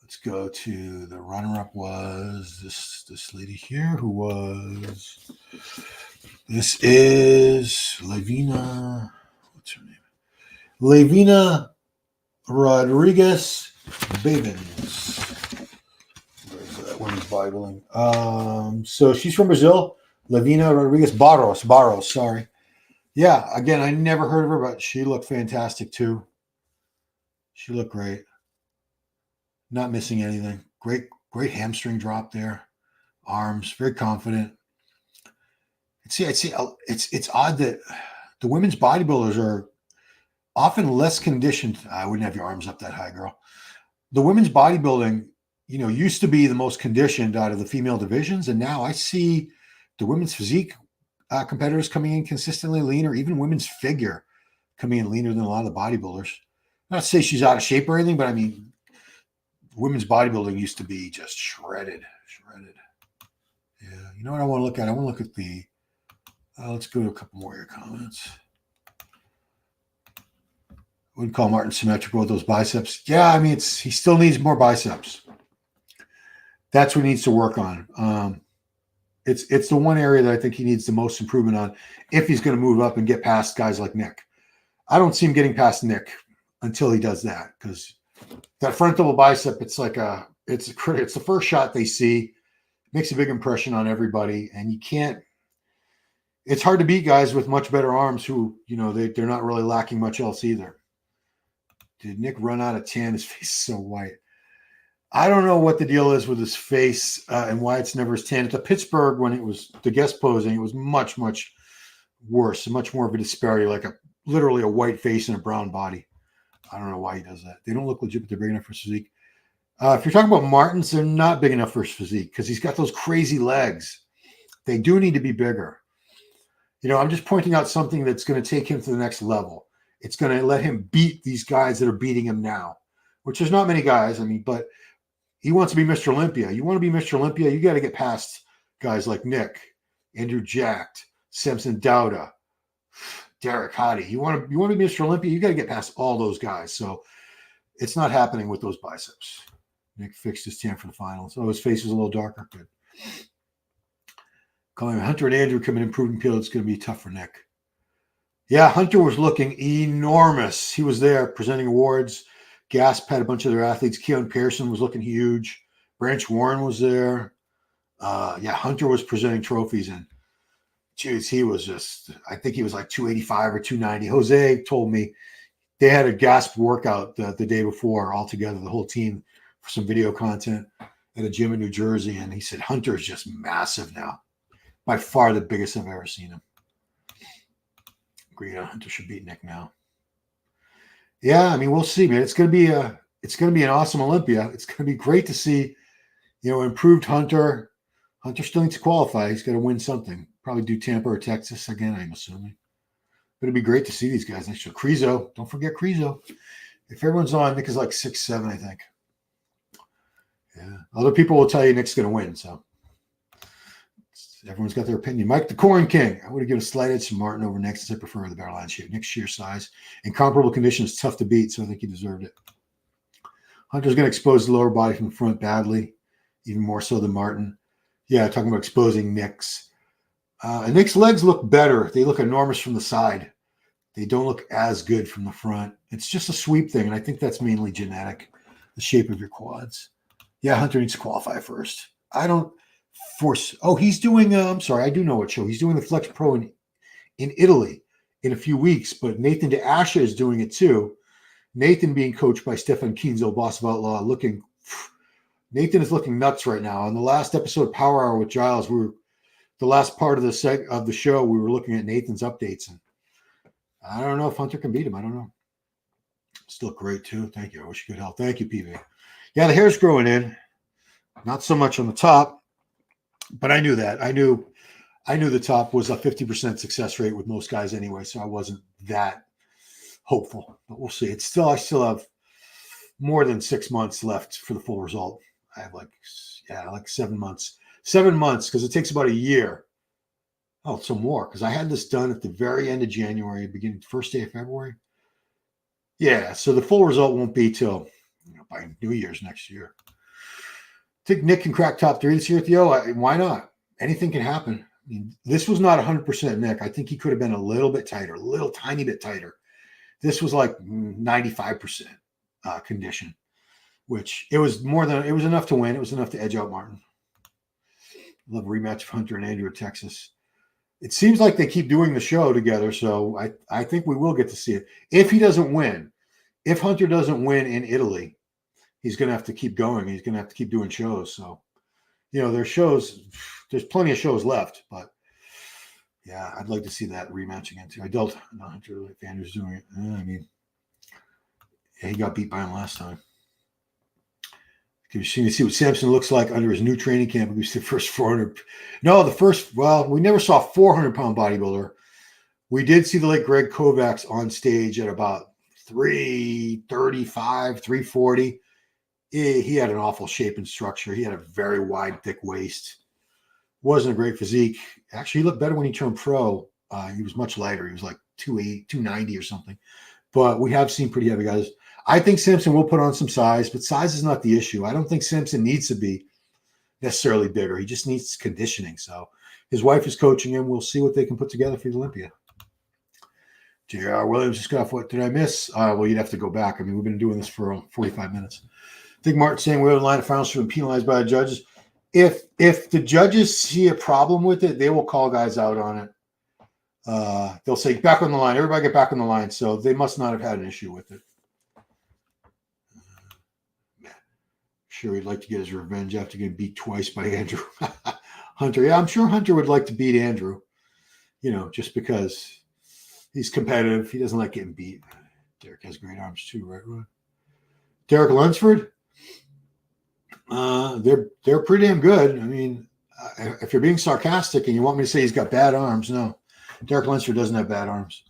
let's go to the runner-up was this lady here this is Lavina, what's her name? Lavina Rodriguez Bavens. Where's that women's bodybuilding? So she's from Brazil. Lavina Rodriguez Barros, sorry. Yeah, again, I never heard of her, but she looked fantastic too. She looked great. Not missing anything. Great hamstring drop there. Arms, very confident. It's odd that the women's bodybuilders are often less conditioned. I wouldn't have your arms up that high, girl. The women's bodybuilding, used to be the most conditioned out of the female divisions, and now I see the women's physique competitors coming in consistently leaner, even women's figure coming in leaner than a lot of the bodybuilders. Not to say she's out of shape or anything, but I mean, women's bodybuilding used to be just shredded. You know what I want to look at? I want to look at the. Let's go to a couple more of your comments. Wouldn't call Martin symmetrical with those biceps. Yeah, I mean, he still needs more biceps. That's what he needs to work on. It's the one area that I think he needs the most improvement on if he's going to move up and get past guys like Nick. I don't see him getting past Nick until he does that, because that front double bicep, it's the first shot they see, makes a big impression on everybody, and you can't. It's hard to beat guys with much better arms who, they're not really lacking much else either. Did Nick run out of tan? His face is so white. I don't know what the deal is with his face and why it's never as tan. At the Pittsburgh, when it was the guest posing, it was much, much worse, much more of a disparity, like literally a white face and a brown body. I don't know why he does that. They don't look legit, but they're big enough for his physique. If you're talking about Martins, they're not big enough for his physique because he's got those crazy legs. They do need to be bigger. I'm just pointing out something that's going to take him to the next level. It's going to let him beat these guys that are beating him now, which there's not many guys. But he wants to be Mr. Olympia. You want to be Mr. Olympia, you got to get past guys like Nick, Andrew Jacked, Samson Dauda, Derek Hottie. You want to be Mr. Olympia, you got to get past all those guys. So it's not happening with those biceps. Nick fixed his tan for the finals. Oh, his face was a little darker. Good. Calling Hunter and Andrew come in improving field. It's going to be tough for Nick. Yeah, Hunter was looking enormous. He was there presenting awards. Gasp had a bunch of their athletes. Keon Pearson was looking huge. Branch Warren was there. Hunter was presenting trophies. And, geez, he was I think he was like 285 or 290. Jose told me they had a Gasp workout the day before all together, the whole team, for some video content at a gym in New Jersey. And he said, Hunter is just massive now. By far the biggest I've ever seen him. Agree, Hunter should beat Nick now. Yeah, we'll see, man. It's going to be an awesome Olympia. It's going to be great to see, improved Hunter. Hunter still needs to qualify. He's got to win something. Probably do Tampa or Texas again, I'm assuming. But it'd be great to see these guys next year. Krizo, don't forget Krizo. If everyone's on, Nick is like 6'7", I think. Yeah. Other people will tell you Nick's going to win, so. Everyone's got their opinion. Mike the Corn King. I would have given a slight edge to Martin over Nick since I prefer the barrel line shape. Nick's sheer size and comparable conditions tough to beat, so I think he deserved it. Hunter's going to expose the lower body from the front badly, even more so than Martin. Yeah, talking about exposing Nick's. And Nick's legs look better. They look enormous from the side. They don't look as good from the front. It's just a sweep thing, and I think that's mainly genetic, the shape of your quads. Yeah, Hunter needs to qualify first. I don't force. Oh, he's doing, I'm sorry, I do know what show. He's doing the Flex Pro in Italy in a few weeks, but Nathan DeAsha is doing it too. Nathan being coached by Stefan Kienzel, boss of Outlaw, Nathan is looking nuts right now. On the last episode of Power Hour with Giles, the last part of the show, we were looking at Nathan's updates, and I don't know if Hunter can beat him. I don't know. Still great too. Thank you. I wish you good health. Thank you, PV. Yeah, the hair's growing in. Not so much on the top, but I knew that. I knew the top was a 50% success rate with most guys anyway, so I wasn't that hopeful. But we'll see. I still have more than 6 months left for the full result. I have like 7 months. 7 months, because it takes about a year. Oh, some more, because I had this done at the very end of January, beginning first day of February. Yeah, so the full result won't be till by New Year's next year. I think Nick can crack top 3 this year, Theo. Why not? Anything can happen. This was not 100% Nick. I think he could have been a little bit tighter, a little tiny bit tighter. This was like 95% condition, which it was enough to win. It was enough to edge out Martin. Love a rematch of Hunter and Andrew at Texas. It seems like they keep doing the show together, so I think we will get to see it. If Hunter doesn't win in Italy, he's going to have to keep going. He's going to have to keep doing shows. So, there's shows. There's plenty of shows left, but yeah, I'd like to see that rematch again too. Hunter, like Andrew's doing it. He got beat by him last time. Can you see what Samson looks like under his new training camp? We see the first 400. No, we never saw a 400-pound bodybuilder. We did see the late Greg Kovacs on stage at about 335, 340. He had an awful shape and structure. He had a very wide, thick waist. Wasn't a great physique. Actually, he looked better when he turned pro. He was much lighter. He was like 280, 290 or something. But we have seen pretty heavy guys. I think Simpson will put on some size, but size is not the issue. I don't think Simpson needs to be necessarily bigger. He just needs conditioning. So his wife is coaching him. We'll see what they can put together for the Olympia. J.R. Williams just got off. What did I miss? Well, you'd have to go back. I mean, we've been doing this for 45 minutes. I think Martin's saying we're in line of finals for being penalized by the judges. If the judges see a problem with it, they will call guys out on it. They'll say, back on the line. Everybody get back on the line. So they must not have had an issue with it. Sure, he'd like to get his revenge after getting beat twice by Andrew. Hunter. Yeah, I'm sure Hunter would like to beat Andrew, just because he's competitive. He doesn't like getting beat. Derek has great arms too, right, Ron? Derek Lunsford? They're pretty damn good. I mean, if you're being sarcastic and you want me to say he's got bad arms, no. Derek Lunsford doesn't have bad arms.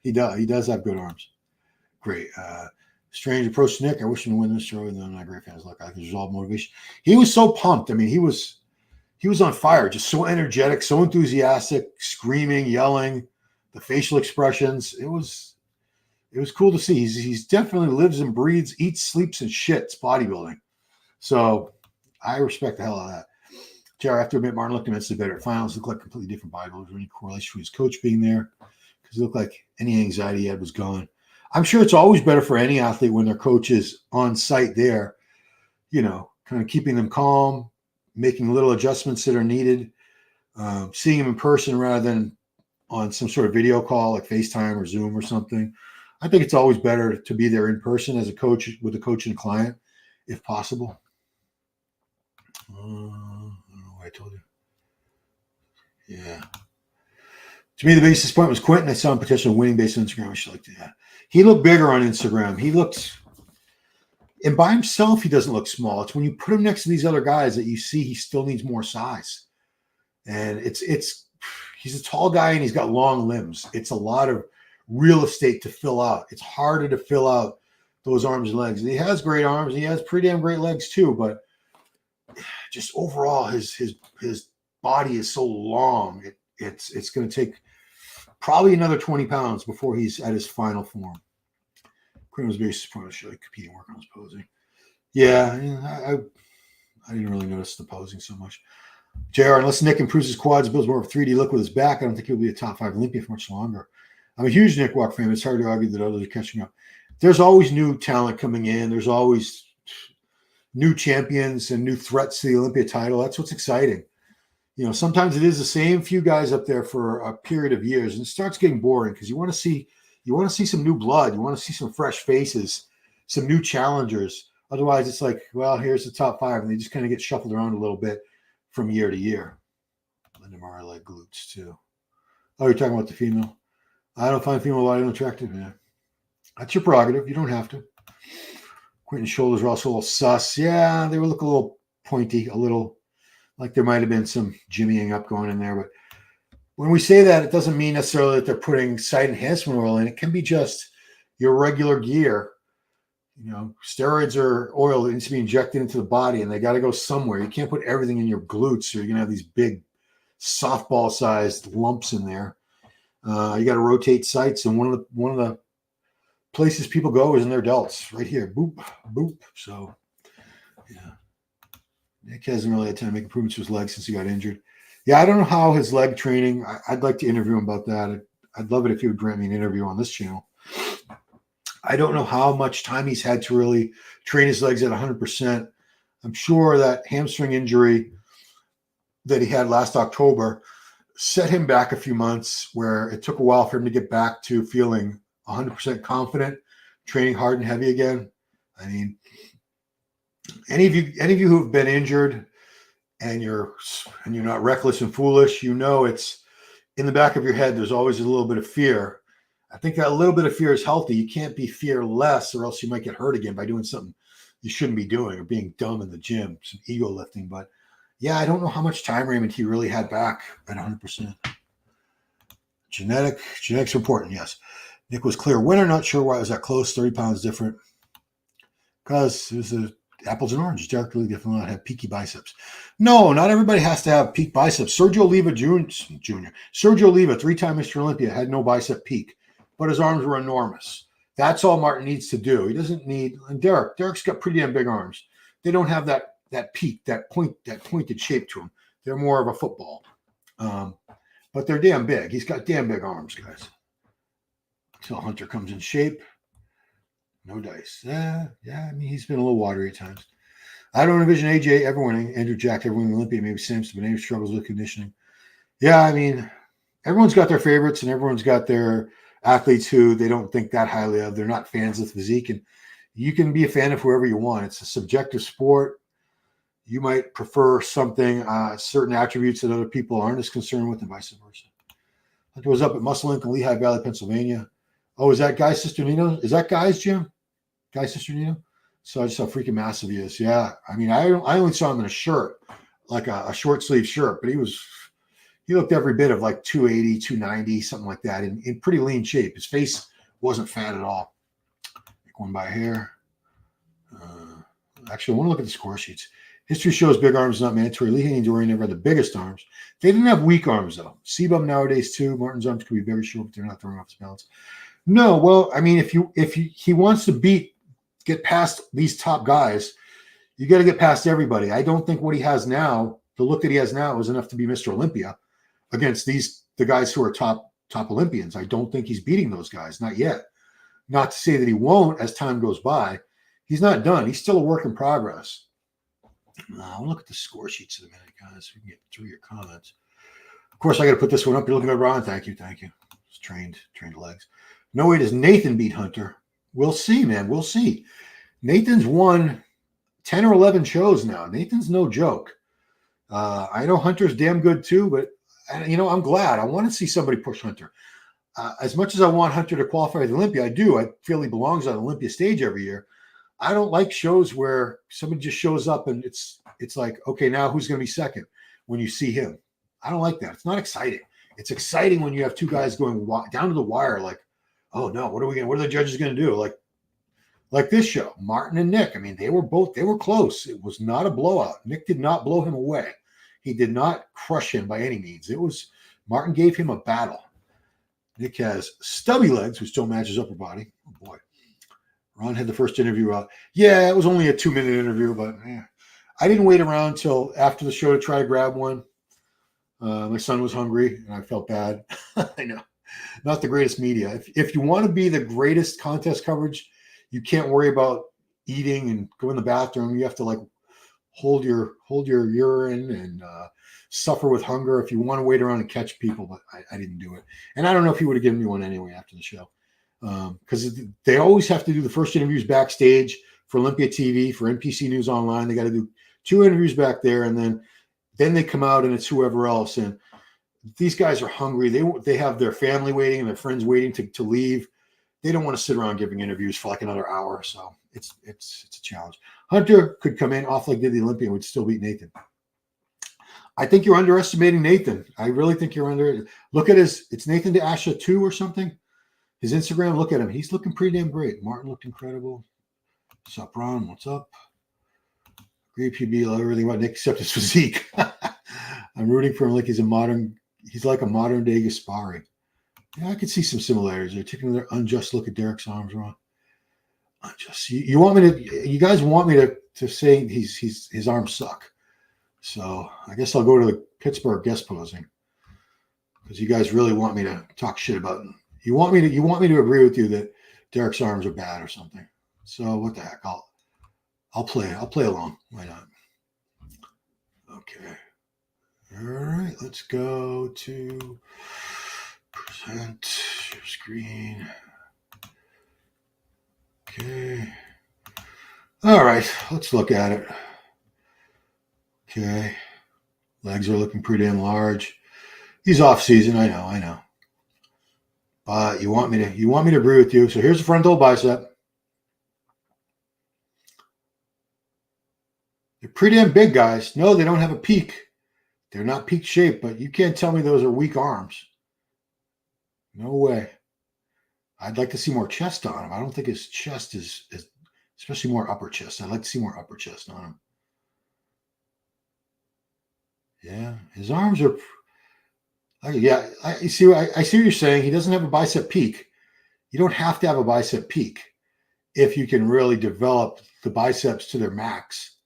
He does have good arms. Great. Strange approach to Nick. I wish him to win this show. I'm not a great fan. Look, I can resolve motivation. He was so pumped. I mean, he was on fire, just so energetic, so enthusiastic, screaming, yelling, the facial expressions. It was cool to see. He's definitely lives and breathes, eats, sleeps, and shits bodybuilding. So I respect the hell out of that. JR, I have to admit, Martin looked immensely better at finals. Looked like completely different bodybuilders. Any correlation to his coach being there? Because it looked like any anxiety he had was gone. I'm sure it's always better for any athlete when their coach is on site there, kind of keeping them calm, making little adjustments that are needed, seeing them in person rather than on some sort of video call like FaceTime or Zoom or something. I think it's always better to be there in person as a coach with a coach and a client, if possible. I don't know what I told you. Yeah. To me, the biggest disappointment was Quentin. I saw him potentially winning based on Instagram. I should like to. Yeah. He looked bigger on Instagram. And by himself, he doesn't look small. It's when you put him next to these other guys that you see he still needs more size. And he's a tall guy and he's got long limbs. It's a lot of real estate to fill out. It's harder to fill out those arms and legs. And he has great arms. And he has pretty damn great legs too. But just overall, his body is so long. It's going to take probably another 20 pounds before he's at his final form. Quinn was very disappointed to show competing work on his posing. Yeah, I didn't really notice the posing so much. JR, unless Nick improves his quads, builds more of a 3D look with his back, I don't think he'll be a top 5 Olympia for much longer. I'm a huge Nick Walker fan. It's hard to argue that others are catching up. There's always new talent coming in. There's always new champions and new threats to the Olympia title. That's what's exciting. Sometimes it is the same few guys up there for a period of years, and it starts getting boring because you want to see some new blood. You want to see some fresh faces, some new challengers. Otherwise, it's like, well, here's the top 5, and they just kind of get shuffled around a little bit from year to year. Linda Mara like glutes too. Oh, you're talking about the female? I don't find female body unattractive. Yeah, that's your prerogative. You don't have to. Quentin's shoulders were also a little sus. Yeah, they look a little pointy, a little like there might have been some jimmying up going in there. But when we say that, it doesn't mean necessarily that they're putting site enhancement oil in. It can be just your regular gear. Steroids are oil that needs to be injected into the body, and they got to go somewhere. You can't put everything in your glutes, or you're going to have these big softball-sized lumps in there. You got to rotate sites, and one of the places people go is in their delts, right here. Boop, boop. So, yeah. Nick hasn't really had time to make improvements to his legs since he got injured. Yeah, I don't know how his leg training. I'd like to interview him about that. I'd love it if he would grant me an interview on this channel. I don't know how much time he's had to really train his legs at 100%. I'm sure that hamstring injury that he had last October set him back a few months, where it took a while for him to get back to feeling 100% confident, training hard and heavy again. I mean, any of you who have been injured and you're not reckless and foolish, it's in the back of your head. There's always a little bit of fear. I think that a little bit of fear is healthy. You can't be fearless, or else you might get hurt again by doing something you shouldn't be doing, or being dumb in the gym, some ego lifting. But yeah, I don't know how much time, Raymond, he really had back at 100%. Genetics are important, yes. Nick was clear winner. Not sure why it was that close. 30 pounds different. Because it apples and oranges. Derek really definitely not have peaky biceps. No, not everybody has to have peak biceps. Sergio Oliva Jr. Sergio Oliva, 3-time Mr. Olympia, had no bicep peak, but his arms were enormous. That's all Martin needs to do. He doesn't need. And Derek's got pretty damn big arms. They don't have that peak, that pointed shape to them. They're more of a football, but they're damn big. He's got damn big arms, guys. Until Hunter comes in shape. No dice. Yeah. I mean, he's been a little watery at times. I don't envision AJ ever winning. Andrew Jack ever winning the Olympia. Maybe Samson, but Andrew struggles with conditioning. Yeah, I mean, everyone's got their favorites and everyone's got their athletes who they don't think that highly of. They're not fans of physique, and you can be a fan of whoever you want. It's a subjective sport. You might prefer something, certain attributes that other people aren't as concerned with, and vice versa. Hunter was up at Muscle Link in Lehigh Valley, Pennsylvania. Oh, is that Guy Sister Nino? Is that Guy's gym? Guy Sister Nino? So I just how freaking massive he is. Yeah. I mean, I only saw him in a shirt, like a short sleeve shirt, but he looked every bit of like 280, 290, something like that, in pretty lean shape. His face wasn't fat at all. Take one by hair. Actually, I want to look at the score sheets. History shows big arms is not mandatory. Lehigh and Dorian never had the biggest arms. They didn't have weak arms, though. Sebum nowadays, too. Martin's arms could be very short, but they're not throwing off his balance. No, well, I mean, if he wants to get past these top guys, you got to get past everybody. I don't think what he has now, the look that he has now, is enough to be Mr. Olympia against the guys who are top Olympians. I don't think he's beating those guys, not yet. Not to say that he won't as time goes by. He's not done. He's still a work in progress. I'll look at the score sheets in a minute, guys. We can get through your comments. Of course, I got to put this one up. You're looking at Ron. Thank you. It's trained legs. No way does Nathan beat Hunter. We'll see, man. We'll see. Nathan's won 10 or 11 shows now. Nathan's no joke. I know Hunter's damn good too, but I'm glad. I want to see somebody push Hunter. As much as I want Hunter to qualify for the Olympia, I do. I feel he belongs on the Olympia stage every year. I don't like shows where somebody just shows up and it's like, okay, now who's going to be second when you see him? I don't like that. It's not exciting. It's exciting when you have two guys going down to the wire like, oh no, what are the judges going to do? Like this show, Martin and Nick. I mean, they were close. It was not a blowout. Nick did not blow him away. He did not crush him by any means. Martin gave him a battle. Nick has stubby legs, which don't match his upper body. Oh boy. Ron had the first interview out. Yeah, it was only a 2-minute interview, but I didn't wait around until after the show to try to grab one. My son was hungry, and I felt bad. I know. Not the greatest media. If you want to be the greatest contest coverage, you can't worry about eating and go in the bathroom. You have to like hold your urine and suffer with hunger if you want to wait around and catch people. But I didn't do it, and I don't know if he would have given me one anyway after the show. Because they always have to do the first interviews backstage for Olympia TV, for NPC News Online. They got to do 2 interviews back there, and then they come out and it's whoever else. And these guys are hungry. They have their family waiting and their friends waiting to leave. They don't want to sit around giving interviews for like another hour. So it's a challenge. Hunter could come in off like did the Olympia and would still beat Nathan. I think you're underestimating Nathan. I really think you're look at it's Nathan to Asha 2 or something. His Instagram, look at him. He's looking pretty damn great. Martin looked incredible. What's up, Ron? What's up? Great PB, love everything about Nick except his physique. I'm rooting for him like he's like a modern day Gaspari. Yeah, I could see some similarities. They're taking another unjust look at Derek's arms, Ron. Unjust. You guys want me to say his arms suck. So I guess I'll go to the Pittsburgh guest posing. Because you guys really want me to talk shit about him. You want me to agree with you that Derek's arms are bad or something. So what the heck? I'll play along. Why not? Okay. All right. Let's go to present your screen. Okay. All right. Let's look at it. Okay. Legs are looking pretty damn large. He's off season. I know. But you want me to agree with you. So here's the frontal bicep. They're pretty damn big, guys. No, they don't have a peak. They're not peak shape, but you can't tell me those are weak arms. No way. I'd like to see more chest on him. I don't think his chest is especially more upper chest. I'd like to see more upper chest on him. Yeah, his arms are. Yeah, I see what you're saying. He doesn't have a bicep peak. You don't have to have a bicep peak if you can really develop the biceps to their max.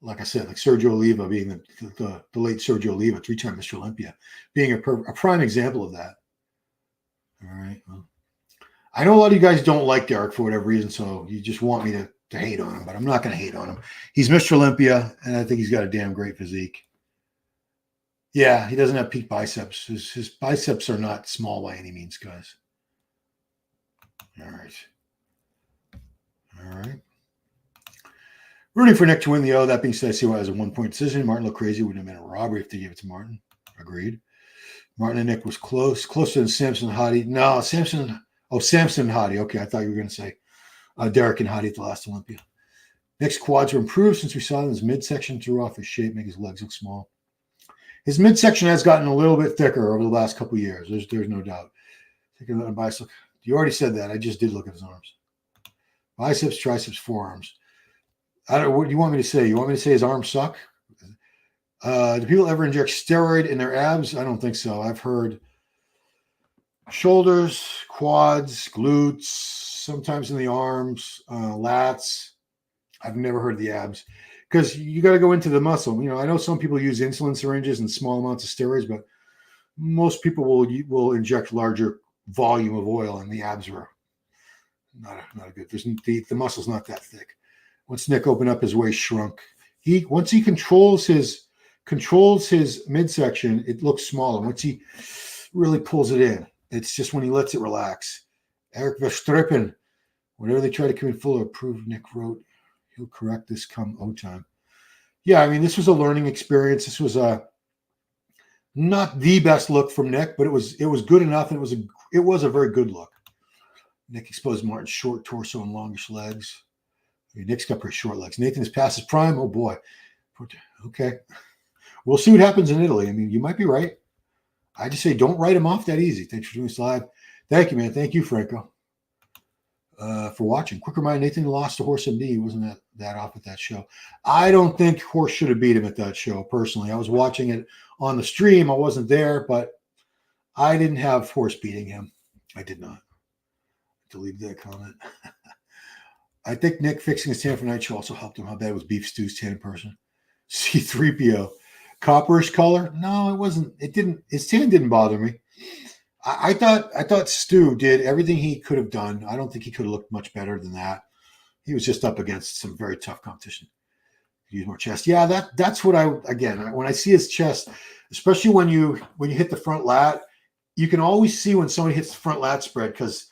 Like I said, like Sergio Oliva being the late Sergio Oliva, 3-time Mr. Olympia, being a prime example of that. All right. Well, I know a lot of you guys don't like Derek for whatever reason, so you just want me to hate on him, but I'm not going to hate on him. He's Mr. Olympia, and I think he's got a damn great physique. Yeah, he doesn't have peak biceps. His biceps are not small by any means, guys. All right. All right. Rooting for Nick to win the O. That being said, I see why it was a 1-point decision. Martin looked crazy. Wouldn't have been a robbery if they gave it to Martin. Agreed. Martin and Nick was closer than Samson and Hadi. No, Samson and Hadi. Okay, I thought you were going to say Derek and Hadi at the last Olympia. Nick's quads were improved since we saw him. His midsection threw off his shape, make his legs look small. His midsection has gotten a little bit thicker over the last couple of years. There's no doubt. Take a look at bicep. You already said that. I just did look at his arms. Biceps, triceps, forearms. What do you want me to say? You want me to say his arms suck? Do people ever inject steroid in their abs? I don't think so. I've heard shoulders, quads, glutes, sometimes in the arms, lats. I've never heard of the abs because you got to go into the muscle. You know, I know some people use insulin syringes and small amounts of steroids, but most people will inject larger volume of oil, and the abs are not a good. The muscle's not that thick. Once Nick opened up, his waist shrunk. Once he controls his midsection, it looks smaller. Once he really pulls it in, it's just when he lets it relax. Eric Verstrippen, whatever they try to come in full of approved, Nick wrote, he'll correct this come O time. Yeah, I mean, this was a learning experience. This was not the best look from Nick, but it was good enough, and it was a very good look. Nick exposed Martin's short torso and longish legs. Nick's got pretty short legs. Nathan is past his prime. Oh boy. Okay. We'll see what happens in Italy. I mean, you might be right. I just say don't write him off that easy. Thanks for doing this live. Thank you, man. Thank you, Franco, for watching. Quick reminder, Nathan lost to Horse MD. He wasn't that off at that show. I don't think Horse should have beat him at that show, personally. I was watching it on the stream. I wasn't there, but I didn't have Horse beating him. I did not. Delete that comment. I think Nick fixing his tan for night show also helped him. How bad was Beef Stew's tan in person? C3PO. Copperish color? No, it wasn't. It didn't. His tan didn't bother me. I thought Stu did everything he could have done. I don't think he could have looked much better than that. He was just up against some very tough competition. Use more chest. Yeah, that's what when I see his chest, especially when you hit the front lat, you can always see when somebody hits the front lat spread because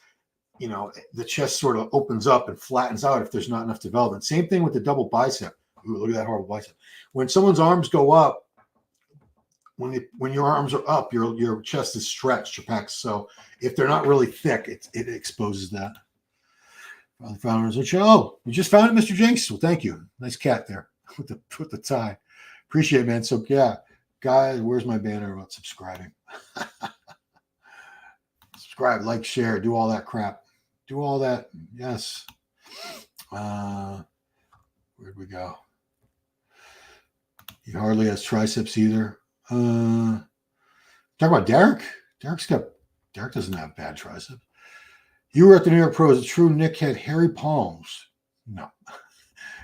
you know, the chest sort of opens up and flattens out if there's not enough development. Same thing with the double bicep. Ooh, look at that horrible bicep. When someone's arms go up, when your arms are up, your chest is stretched, your pecs. So if they're not really thick, it exposes that. Oh, you just found it, Mr. Jenks. Well, thank you. Nice cat there with the tie. Appreciate it, man. So yeah, guys, where's my banner about subscribing? Subscribe, like, share, do all that crap. Do all that. Yes. Where'd we go? He hardly has triceps either. Talk about Derek. Derek doesn't have bad triceps. You were at the New York Pro. Is it true Nick had hairy palms? No.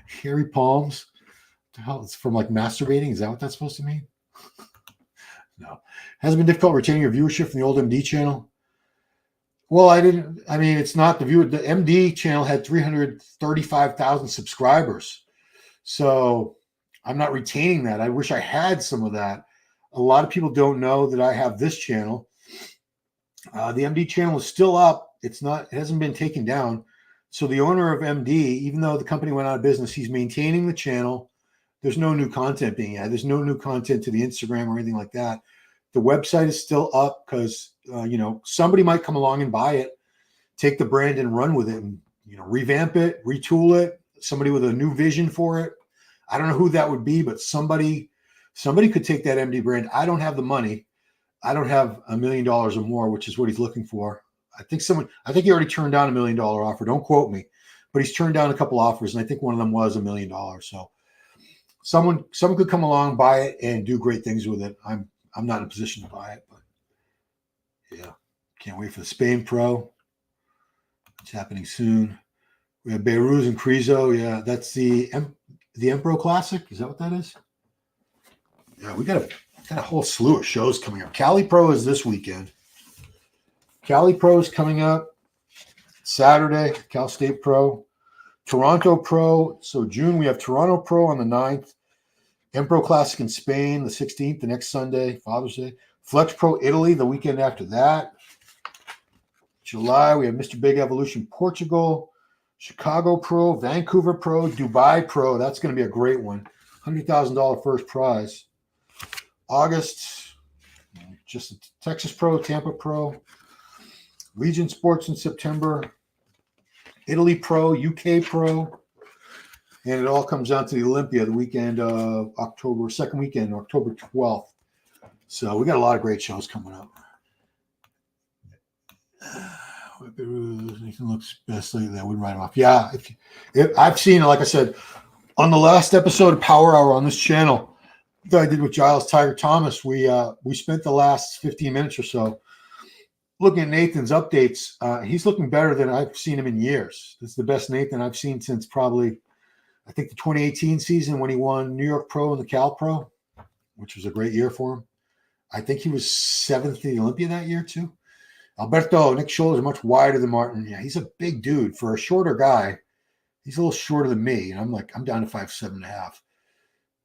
Hairy palms? What the hell? It's from like masturbating? Is that what that's supposed to mean? No. Has it been difficult retaining your viewership from the old MD channel? Well, it's not the viewer. The MD channel had 335,000 subscribers. So I'm not retaining that. I wish I had some of that. A lot of people don't know that I have this channel. The MD channel is still up. It hasn't been taken down. So the owner of MD, even though the company went out of business, he's maintaining the channel. There's no new content being added. There's no new content to the Instagram or anything like that. The website is still up because somebody might come along and buy it, take the brand and run with it, and revamp it, retool it. Somebody with a new vision for it. I don't know who that would be, but somebody could take that MD brand. I don't have the money. I don't have $1 million or more, which is what he's looking for. I think he already turned down $1 million offer. Don't quote me, but he's turned down a couple offers, and I think one of them was $1 million. So someone could come along, buy it, and do great things with it. I'm not in a position to buy it, but yeah, can't wait for the Spain Pro. It's happening soon. We have Beirut and Crizo. Yeah, that's the Empro Classic. Is that what that is? Yeah, we got a whole slew of shows coming up. Cali Pro is this weekend. Cali Pro is coming up Saturday. Cal State Pro. Toronto Pro. So June, we have Toronto Pro on the 9th. Empro Classic in Spain, the 16th, the next Sunday, Father's Day. Flex Pro Italy, the weekend after that. July, we have Mr. Big Evolution Portugal. Chicago Pro, Vancouver Pro, Dubai Pro. That's going to be a great one. $100,000 first prize. August, just Texas Pro, Tampa Pro. Legion Sports in September. Italy Pro, UK Pro. And it all comes down to the Olympia the weekend of October, second weekend, October 12th. So we got a lot of great shows coming up. Nathan looks best lately. I wouldn't write him off. Yeah, if I've seen, like I said, on the last episode of Power Hour on this channel that I did with Giles Tiger Thomas, we spent the last 15 minutes or so looking at Nathan's updates. He's looking better than I've seen him in years. This is the best Nathan I've seen since probably, I think, the 2018 season when he won New York Pro and the Cal Pro, which was a great year for him. I think he was 7th in the Olympia that year too. Alberto, Nick's shoulders are much wider than Martin. Yeah, he's a big dude. For a shorter guy, he's a little shorter than me. And I'm down to 5'7.5".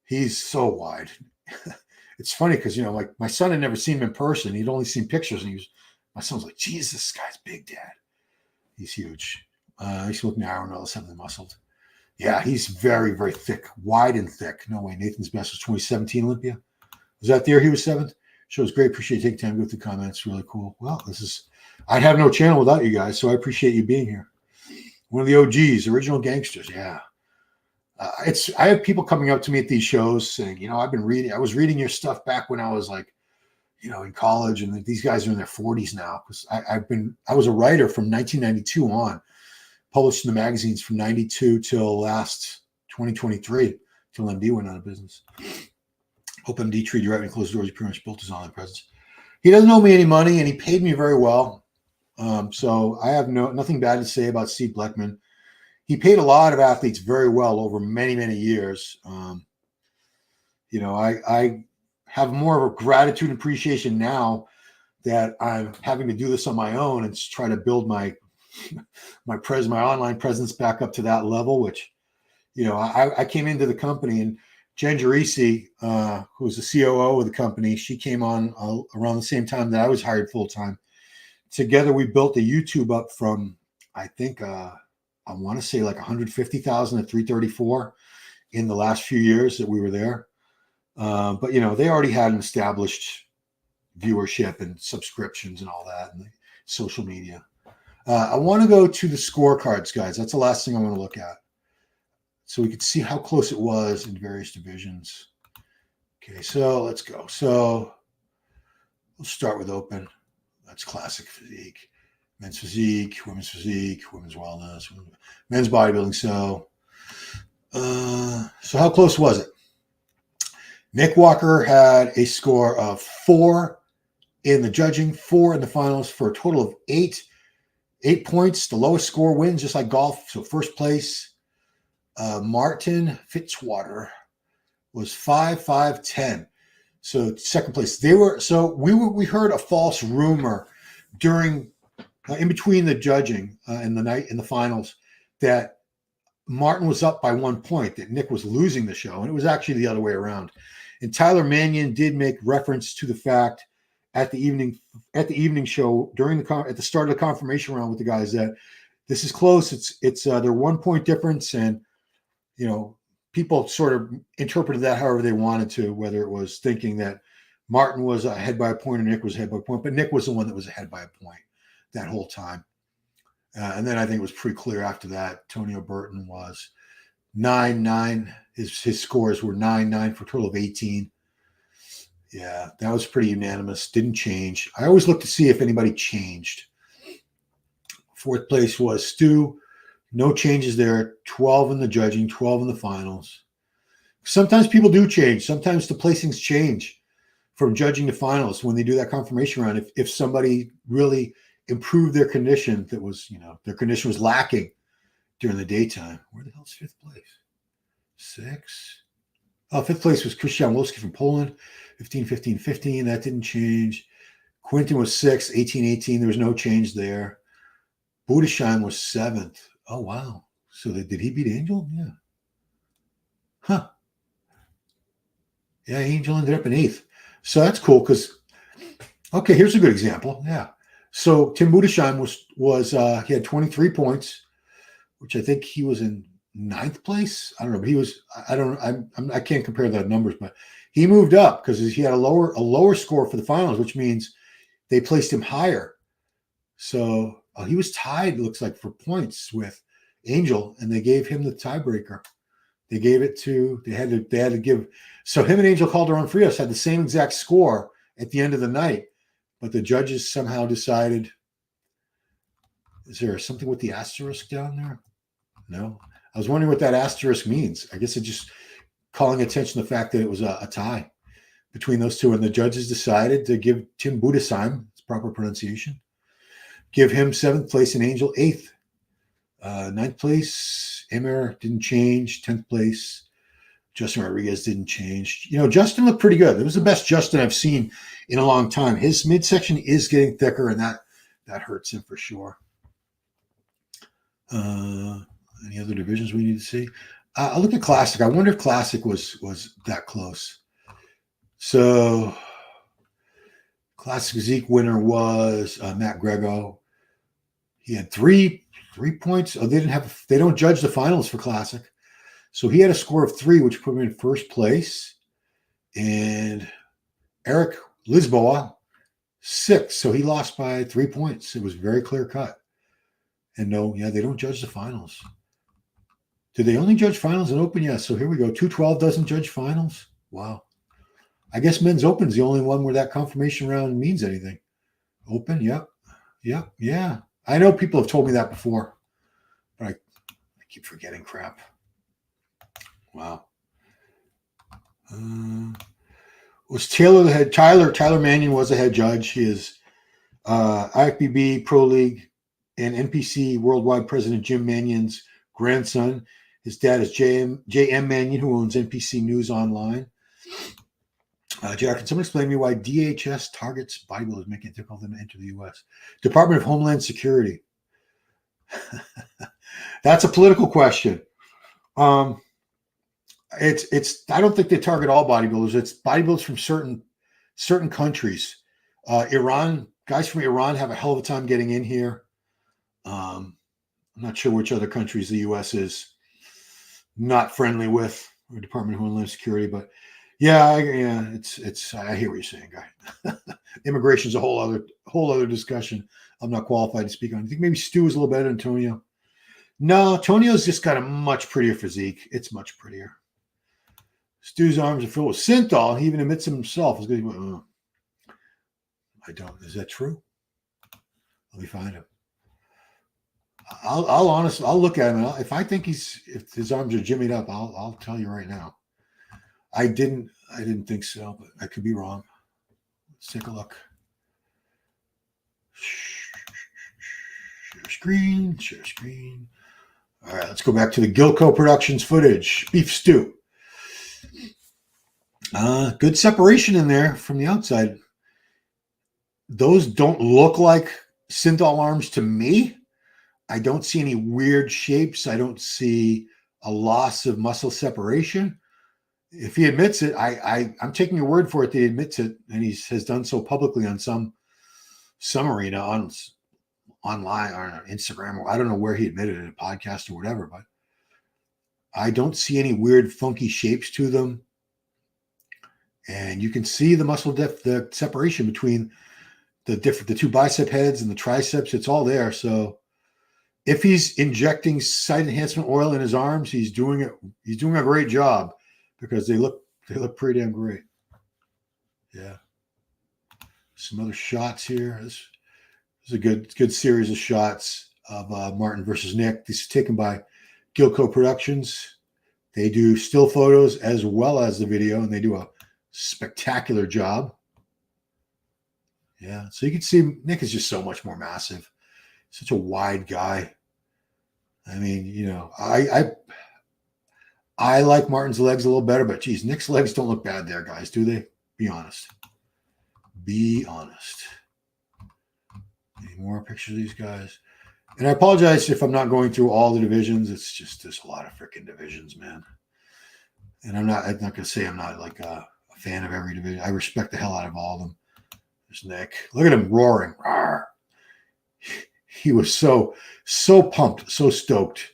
He's so wide. It's funny because, like my son had never seen him in person. He'd only seen pictures. And my son was like, "Jesus, this guy's big, Dad." He's huge. He's looking at Iron Ellis, heavily muscled. Yeah, he's very, very thick, wide and thick. No way. Nathan's best was 2017 Olympia. Was that the year he was 7th? Show's great. Appreciate you taking time to go through the comments. Really cool. Well, I'd have no channel without you guys, so I appreciate you being here. One of the OGs, original gangsters. Yeah. I have people coming up to me at these shows saying, I was reading your stuff back when I was like, in college, and these guys are in their 40s now. Because I was a writer from 1992 on, published in the magazines from 92 till last 2023, till MD went out of business. Hope MD treated you right when he closed the doors. He pretty much built his online presence. He doesn't owe me any money, and he paid me very well. So I have nothing bad to say about Steve Bleckman. He paid a lot of athletes very well over many, many years. I have more of a gratitude and appreciation now that I'm having to do this on my own and try to build my online presence back up to that level, which, I came into the company, and Jen Gerisi, who's the COO of the company, she came on around the same time that I was hired full-time. Together, we built a YouTube up from, I think, I want to say like 150,000 to 334 in the last few years that we were there. But, they already had an established viewership and subscriptions and all that, and social media. I want to go to the scorecards, guys. That's the last thing I want to look at, so we could see how close it was in various divisions. Okay, so let's go. So we'll start with open. That's classic physique. Men's physique, women's wellness, men's bodybuilding. So how close was it? Nick Walker had a score of 4 in the judging, 4 in the finals, for a total of 8 points. The lowest score wins, just like golf. So first place, Martin Fitzwater was 5.510. So second place. We heard a false rumor during in between the judging in the finals that Martin was up by 1 point, that Nick was losing the show, and it was actually the other way around. And Tyler Mannion did make reference to the fact at the evening show at the start of the confirmation round with the guys that this is close. It's their 1 point difference, and people sort of interpreted that however they wanted to, whether it was thinking that Martin was ahead by a point or Nick was ahead by a point, but Nick was the one that was ahead by a point that whole time. And then I think it was pretty clear after that, Tonio Burton was 9-9. His scores were 9-9 for a total of 18. Yeah, that was pretty unanimous. Didn't change. I always look to see if anybody changed. Fourth place was Stu No changes there. 12 in the judging, 12 in the finals. Sometimes people do change. Sometimes the placings change from judging to finals when they do that confirmation round. If somebody really improved their condition, that was, their condition was lacking during the daytime. Where the hell's fifth place? 6. Oh, fifth place was Christian Wolski from Poland, 15, 15, 15. That didn't change. Quinton was 6th, 18, 18. There was no change there. Budesheim was 7th. Oh, wow. So did he beat Angel? Yeah. Huh. Yeah, Angel ended up in 8th. So that's cool because, okay, here's a good example. Yeah. So Tim Budesheim was he had 23 points, which I think he was in 9th place. I don't know, but he was, I can't compare the numbers, but he moved up because he had a lower score for the finals, which means they placed him higher. So he was tied, it looks like, for points with Angel, and they gave him the tiebreaker. They gave it to, they had to give, so him and Angel Calderon Frios had the same exact score at the end of the night, but the judges somehow decided, is there something with the asterisk down there? No. I was wondering what that asterisk means. I guess it's just calling attention to the fact that it was a tie between those two, and the judges decided to give Tim Budesheim, it's proper pronunciation, give him 7th place and Angel 8th. 9th place, Emir didn't change. 10th place, Justin Rodriguez didn't change. Justin looked pretty good. It was the best Justin I've seen in a long time. His midsection is getting thicker, and that hurts him for sure. Any other divisions we need to see? I'll look at Classic. I wonder if Classic was that close. So Classic physique winner was Matt Grego. He had 3 points. Oh, they don't judge the finals for Classic. So he had a score of 3, which put him in 1st place. And Eric Lisboa, 6th. So he lost by 3 points. It was very clear cut. And they don't judge the finals. Do they only judge finals and open? Yeah. So here we go. 212 doesn't judge finals. Wow. I guess men's open is the only one where that confirmation round means anything. Open. Yep. Yeah. I know people have told me that before, but I keep forgetting crap. Wow. Was Taylor the head? Tyler Mannion was the head judge. He is IFBB Pro League and NPC Worldwide President Jim Mannion's grandson. His dad is J.M. Mannion, who owns NPC News Online. Jack, can someone explain to me why DHS targets bodybuilders, making it difficult for them to enter the U.S.? Department of Homeland Security. That's a political question. It's. I don't think they target all bodybuilders. It's bodybuilders from certain countries. Iran, guys from Iran have a hell of a time getting in here. I'm not sure which other countries the U.S. is not friendly with, or Department of Homeland Security, but it's. I hear what you're saying, guy. Immigration is a whole other discussion. I'm not qualified to speak on. I think maybe Stu is a little better than Antonio. No, Antonio's just got a much prettier physique. It's much prettier. Stu's arms are filled with synthol. He even admits himself. I don't. Is that true? Let me find him. I'll look at him. If I think if his arms are jimmied up, I'll tell you right now. I didn't think so, but I could be wrong. Let's take a look. Share screen. All right, let's go back to the Gilco Productions footage. Beef stew. Good separation in there from the outside. Those don't look like synthol arms to me. I don't see any weird shapes. I don't see a loss of muscle separation. If he admits it, I'm taking your word for it that he admits it, and he has done so publicly on some arena online or on Instagram, or I don't know where he admitted it, in a podcast or whatever, but I don't see any weird funky shapes to them. And you can see the muscle depth, the separation between the two bicep heads and the triceps. It's all there. So if he's injecting site enhancement oil in his arms, he's doing it. He's doing a great job, because they look pretty damn great. Yeah. Some other shots here. This is a good series of shots. of Martin versus Nick. This is taken by Gilco Productions. They do still photos as well as the video, and they do a spectacular job. Yeah, so you can see Nick is just so much more massive. Such a wide guy. I mean, you know, I like Martin's legs a little better, but geez, Nick's legs don't look bad there, guys, do they? Be honest. Be honest. Any more pictures of these guys? And I apologize if I'm not going through all the divisions. It's just there's a lot of freaking divisions, man. And I'm not going to say I'm not like a fan of every division. I respect the hell out of all of them. There's Nick. Look at him roaring. Rawr. He was so pumped, so stoked.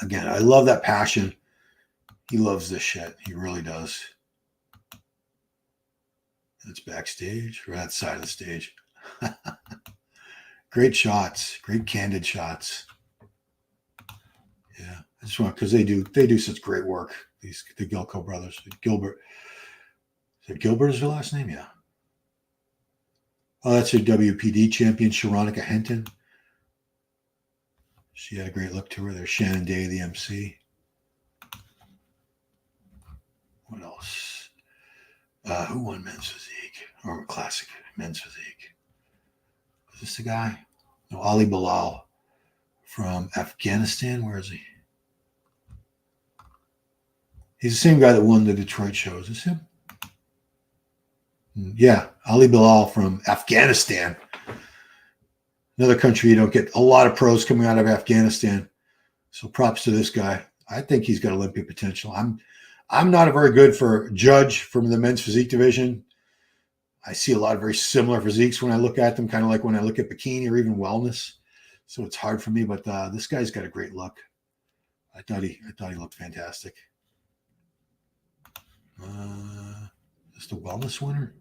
Again, I love that passion. He loves this shit. He really does. That's backstage, or that side of the stage. Great shots, great candid shots. Yeah, I just want because they do such great work. The Gilco brothers, Gilbert. Is it Gilbert is her last name? Yeah. Oh, that's her WPD champion, Sharonica Henton. She had a great look to her. There's Shannon Day, the MC. What else? Who won men's physique or classic men's physique? Is this the guy? No, Ali Bilal from Afghanistan. Where is he? He's the same guy that won the Detroit show. Is this him? Yeah, Ali Bilal from Afghanistan. Another country you don't get a lot of pros coming out of Afghanistan. So props to this guy. I think he's got Olympic potential. I'm not a very good for judge from the men's physique division. I see a lot of very similar physiques when I look at them, kind of like when I look at bikini or even wellness. So it's hard for me, but this guy's got a great look. I thought he looked fantastic. Is the wellness winner?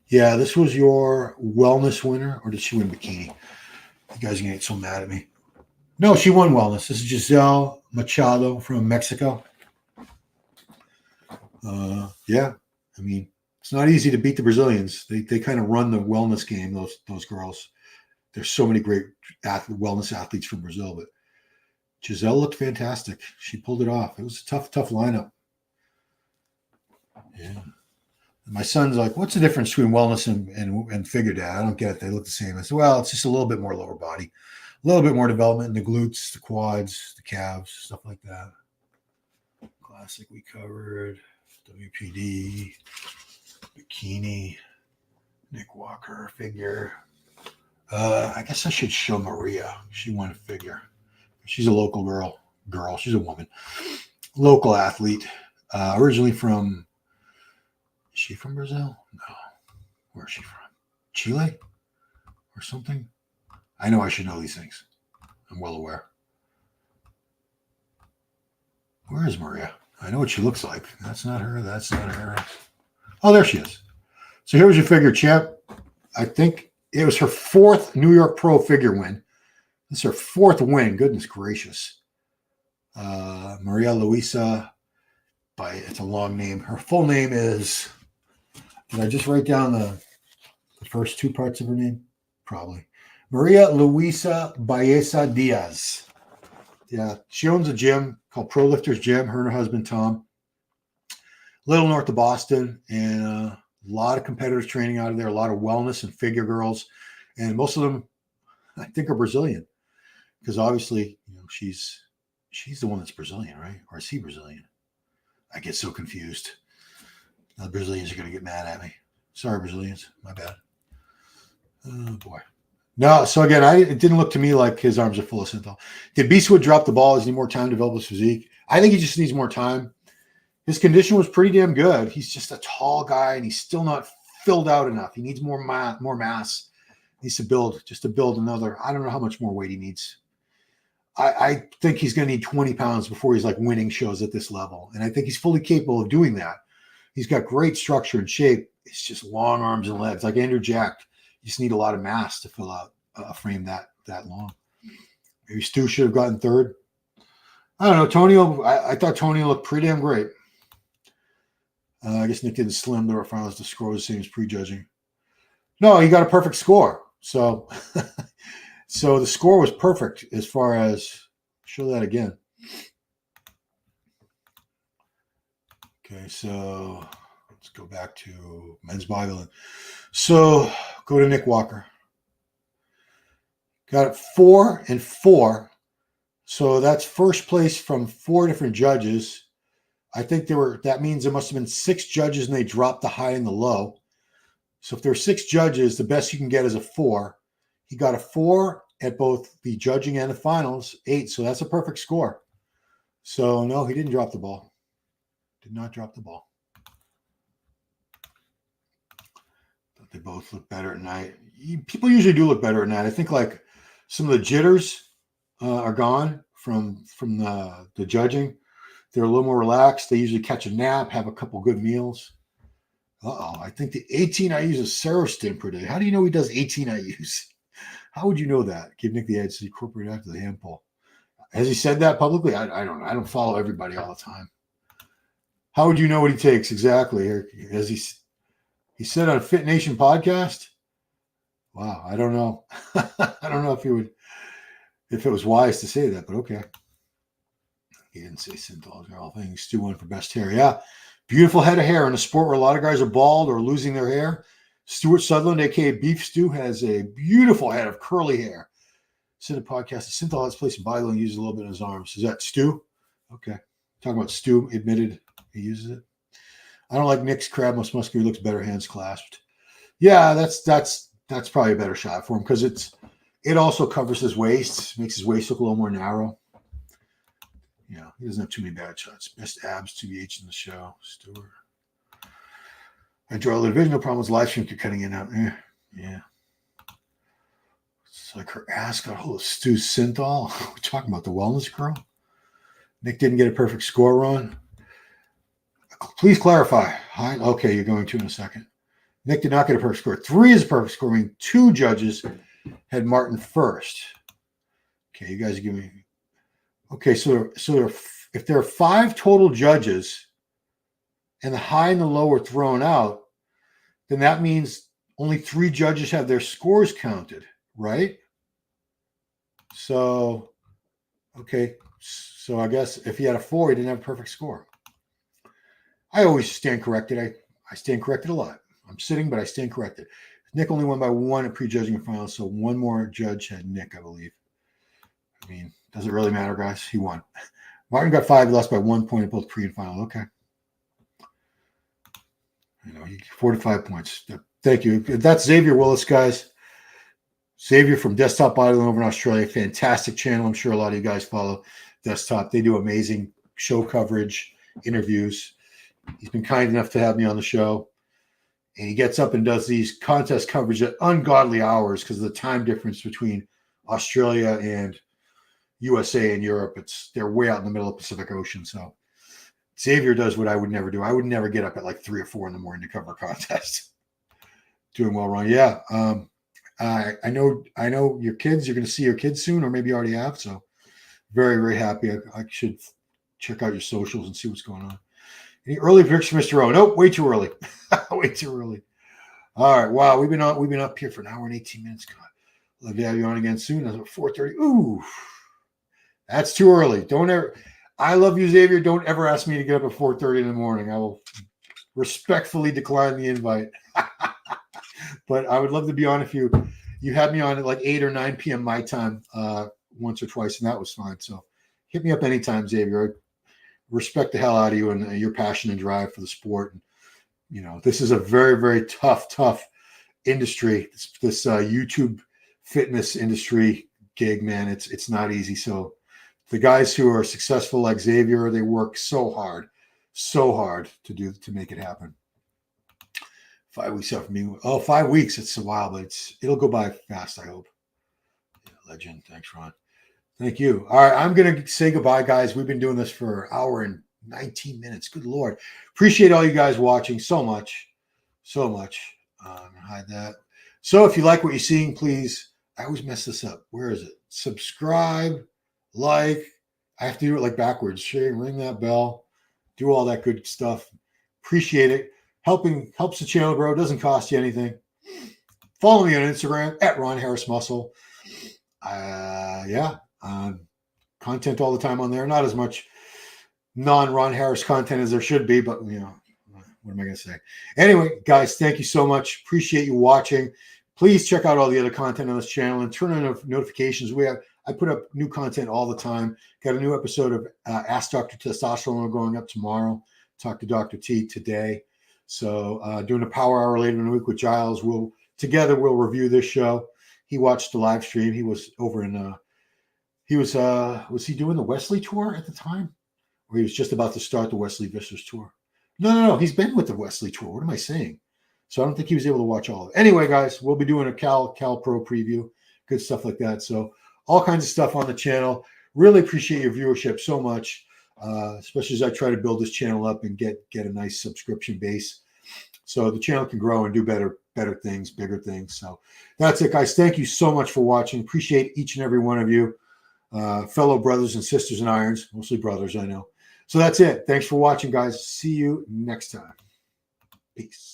Yeah, this was your wellness winner, or did she win bikini? You guys are gonna get so mad at me. No, she won wellness. This is Giselle Machado from Mexico. Yeah, I mean, it's not easy to beat the Brazilians. They kind of run the wellness game. Those girls. There's so many great wellness athletes from Brazil, but Giselle looked fantastic. She pulled it off. It was a tough lineup. Yeah. My son's like, what's the difference between wellness and figure, Dad? I don't get it. They look the same. I said, well, it's just a little bit more lower body, a little bit more development in the glutes, the quads, the calves, stuff like that. Classic we covered. WPD, bikini, Nick Walker, figure. I guess I should show Maria. She won a figure. She's a local girl. She's a woman. Local athlete. Originally from... Is she from Brazil? No. Where is she from? Chile? Or something? I know I should know these things. I'm well aware. Where is Maria? I know what she looks like. That's not her. That's not her. Oh, there she is. So here's your figure champ. I think it was her fourth New York Pro figure win. This is her fourth win. Goodness gracious. Maria Luisa. It's a long name. Her full name is... Did I just write down the first two parts of her name? Probably. Maria Luisa Baeza Diaz. Yeah, she owns a gym called Pro Lifters Gym, her and her husband, Tom. Little north of Boston, and a lot of competitors training out of there, a lot of wellness and figure girls. And most of them, I think, are Brazilian. Because obviously, you know, she's the one that's Brazilian, right? Or is he Brazilian? I get so confused. The Brazilians are going to get mad at me. Sorry, Brazilians. My bad. Oh, boy. No, so again, it didn't look to me like his arms are full of synthol. Did Beastwood drop the ball? Does he need more time to develop his physique? I think he just needs more time. His condition was pretty damn good. He's just a tall guy, and he's still not filled out enough. He needs more mass. He needs to build another. I don't know how much more weight he needs. I think he's going to need 20 pounds before he's like winning shows at this level. And I think he's fully capable of doing that. He's got great structure and shape. It's just long arms and legs. Like Andrew Jack, you just need a lot of mass to fill out a frame that long. Maybe Stu should have gotten third. I don't know. Tonio, I thought Tonio looked pretty damn great. I guess Nick didn't slim the finals. The score was the same as prejudging. No, he got a perfect score. So So the score was perfect as far as, show that again. Okay, so let's go back to men's bodybuilding. So go to Nick Walker. Got it 4 and 4. So that's first place from 4 different judges. I think that means there must have been 6 judges and they dropped the high and the low. So if there are 6 judges, the best you can get is a 4. He got a 4 at both the judging and the finals, 8. So that's a perfect score. So no, he didn't drop the ball. Did not drop the ball. They both look better at night. People usually do look better at night. I think like some of the jitters are gone from the judging. They're a little more relaxed. They usually catch a nap, have a couple good meals. I think the 18 IUs is Serostin per day. How do you know he does 18 IUs? How would you know that? Give Nick the edge to incorporate after the hand pull. Has he said that publicly? I don't know. I don't follow everybody all the time. How would you know what he takes exactly? Has he said on a Fit Nation podcast? Wow, I don't know. I don't know if it was wise to say that, but okay. He didn't say synthol. All things. Stu won for best hair. Yeah, beautiful head of hair in a sport where a lot of guys are bald or losing their hair. Stuart Sutherland, aka Beef Stu, has a beautiful head of curly hair. Said a podcast. The synthol has place in bodybuilding, uses a little bit in his arms. Is that Stu? Okay. Talking about Stu, admitted he uses it. I don't like Nick's crab most muscular. He looks better hands clasped. Yeah, that's probably a better shot for him because it also covers his waist, makes his waist look a little more narrow. Yeah, he doesn't have too many bad shots. Best abs, 2BH in the show. Stewart. I draw the division. No problem with live stream. You're cutting in out. Yeah. It's like her ass got a hold of Stu Synthol. We're talking about the wellness girl. Nick didn't get a perfect score run. Please clarify. Okay, you're going to in a second. Nick did not get a perfect score. 3 is a perfect score. I mean, 2 judges had Martin first. Okay, you guys give me. Okay, so if there are 5 total judges and the high and the low are thrown out, then that means only 3 judges have their scores counted, right? So, okay. So I guess if he had a 4, he didn't have a perfect score. I always stand corrected. I stand corrected a lot. I'm sitting, but I stand corrected. Nick only won by 1 at prejudging and final, so 1 more judge had Nick, I believe. I mean, does it really matter, guys? He won. Martin got 5, lost by 1 point at both pre and final. Okay. You know, 4 to 5 points. Thank you. That's Xavier Willis, guys. Xavier from Desktop Bodybuilding over in Australia. Fantastic channel. I'm sure a lot of you guys follow Desktop. They do amazing show coverage, interviews. He's been kind enough to have me on the show. And he gets up and does these contest coverage at ungodly hours because of the time difference between Australia and USA and Europe. They're way out in the middle of the Pacific Ocean. So Xavier does what I would never do. I would never get up at like 3 or 4 in the morning to cover a contest. Doing well, Ron. Yeah. I know your kids. You're going to see your kids soon, or maybe you already have. So very, very happy. I should check out your socials and see what's going on. Any early prediction, Mr. O? Nope, way too early. Way too early. All right. Wow, we've been up here for an hour and 18 minutes. God, love to have you on again soon. That's at 4:30. Ooh, that's too early. Don't ever. I love you, Xavier. Don't ever ask me to get up at 4:30 in the morning. I will respectfully decline the invite. But I would love to be on if you had me on at like 8 or 9 p.m. my time once or twice, and that was fine. So hit me up anytime, Xavier. I respect the hell out of you and your passion and drive for the sport. And, you know, this is a very, very tough industry. This YouTube fitness industry gig, man, it's not easy. So the guys who are successful like Xavier, they work so hard to make it happen. 5 weeks out from me. Oh, 5 weeks. It's a while, but it'll go by fast, I hope. Yeah, legend. Thanks, Ron. Thank you. All right, I'm going to say goodbye, guys. We've been doing this for an hour and 19 minutes. Good Lord. Appreciate all you guys watching so much. Hide that. So if you like what you're seeing, please, I always mess this up. Where is it? Subscribe, like. I have to do it like backwards. Share, ring that bell. Do all that good stuff. Appreciate it. Helps the channel grow. Doesn't cost you anything. Follow me on Instagram at Ron Harris Muscle. Yeah, content all the time on there. Not as much non-Ron Harris content as there should be, but what am I going to say? Anyway, guys, thank you so much. Appreciate you watching. Please check out all the other content on this channel and turn on notifications. I put up new content all the time. Got a new episode of Ask Dr. Testosterone going up tomorrow. Talk to Dr. T today. So doing a power hour later in the week with Giles. We'll review this show. He watched the live stream. He was over in was he doing the Wesley tour at the time? Or he was just about to start the Wesley Vissers tour? No. He's been with the Wesley tour. What am I saying? So I don't think he was able to watch all of it. Anyway, guys, we'll be doing a Cal Pro preview, good stuff like that. So all kinds of stuff on the channel. Really appreciate your viewership so much, especially as I try to build this channel up and get a nice subscription base, so the channel can grow and do better things, bigger things. So that's it, guys. Thank you so much for watching. Appreciate each and every one of you, fellow brothers and sisters in irons, mostly brothers, I know. So that's it. Thanks for watching, guys. See you next time. Peace.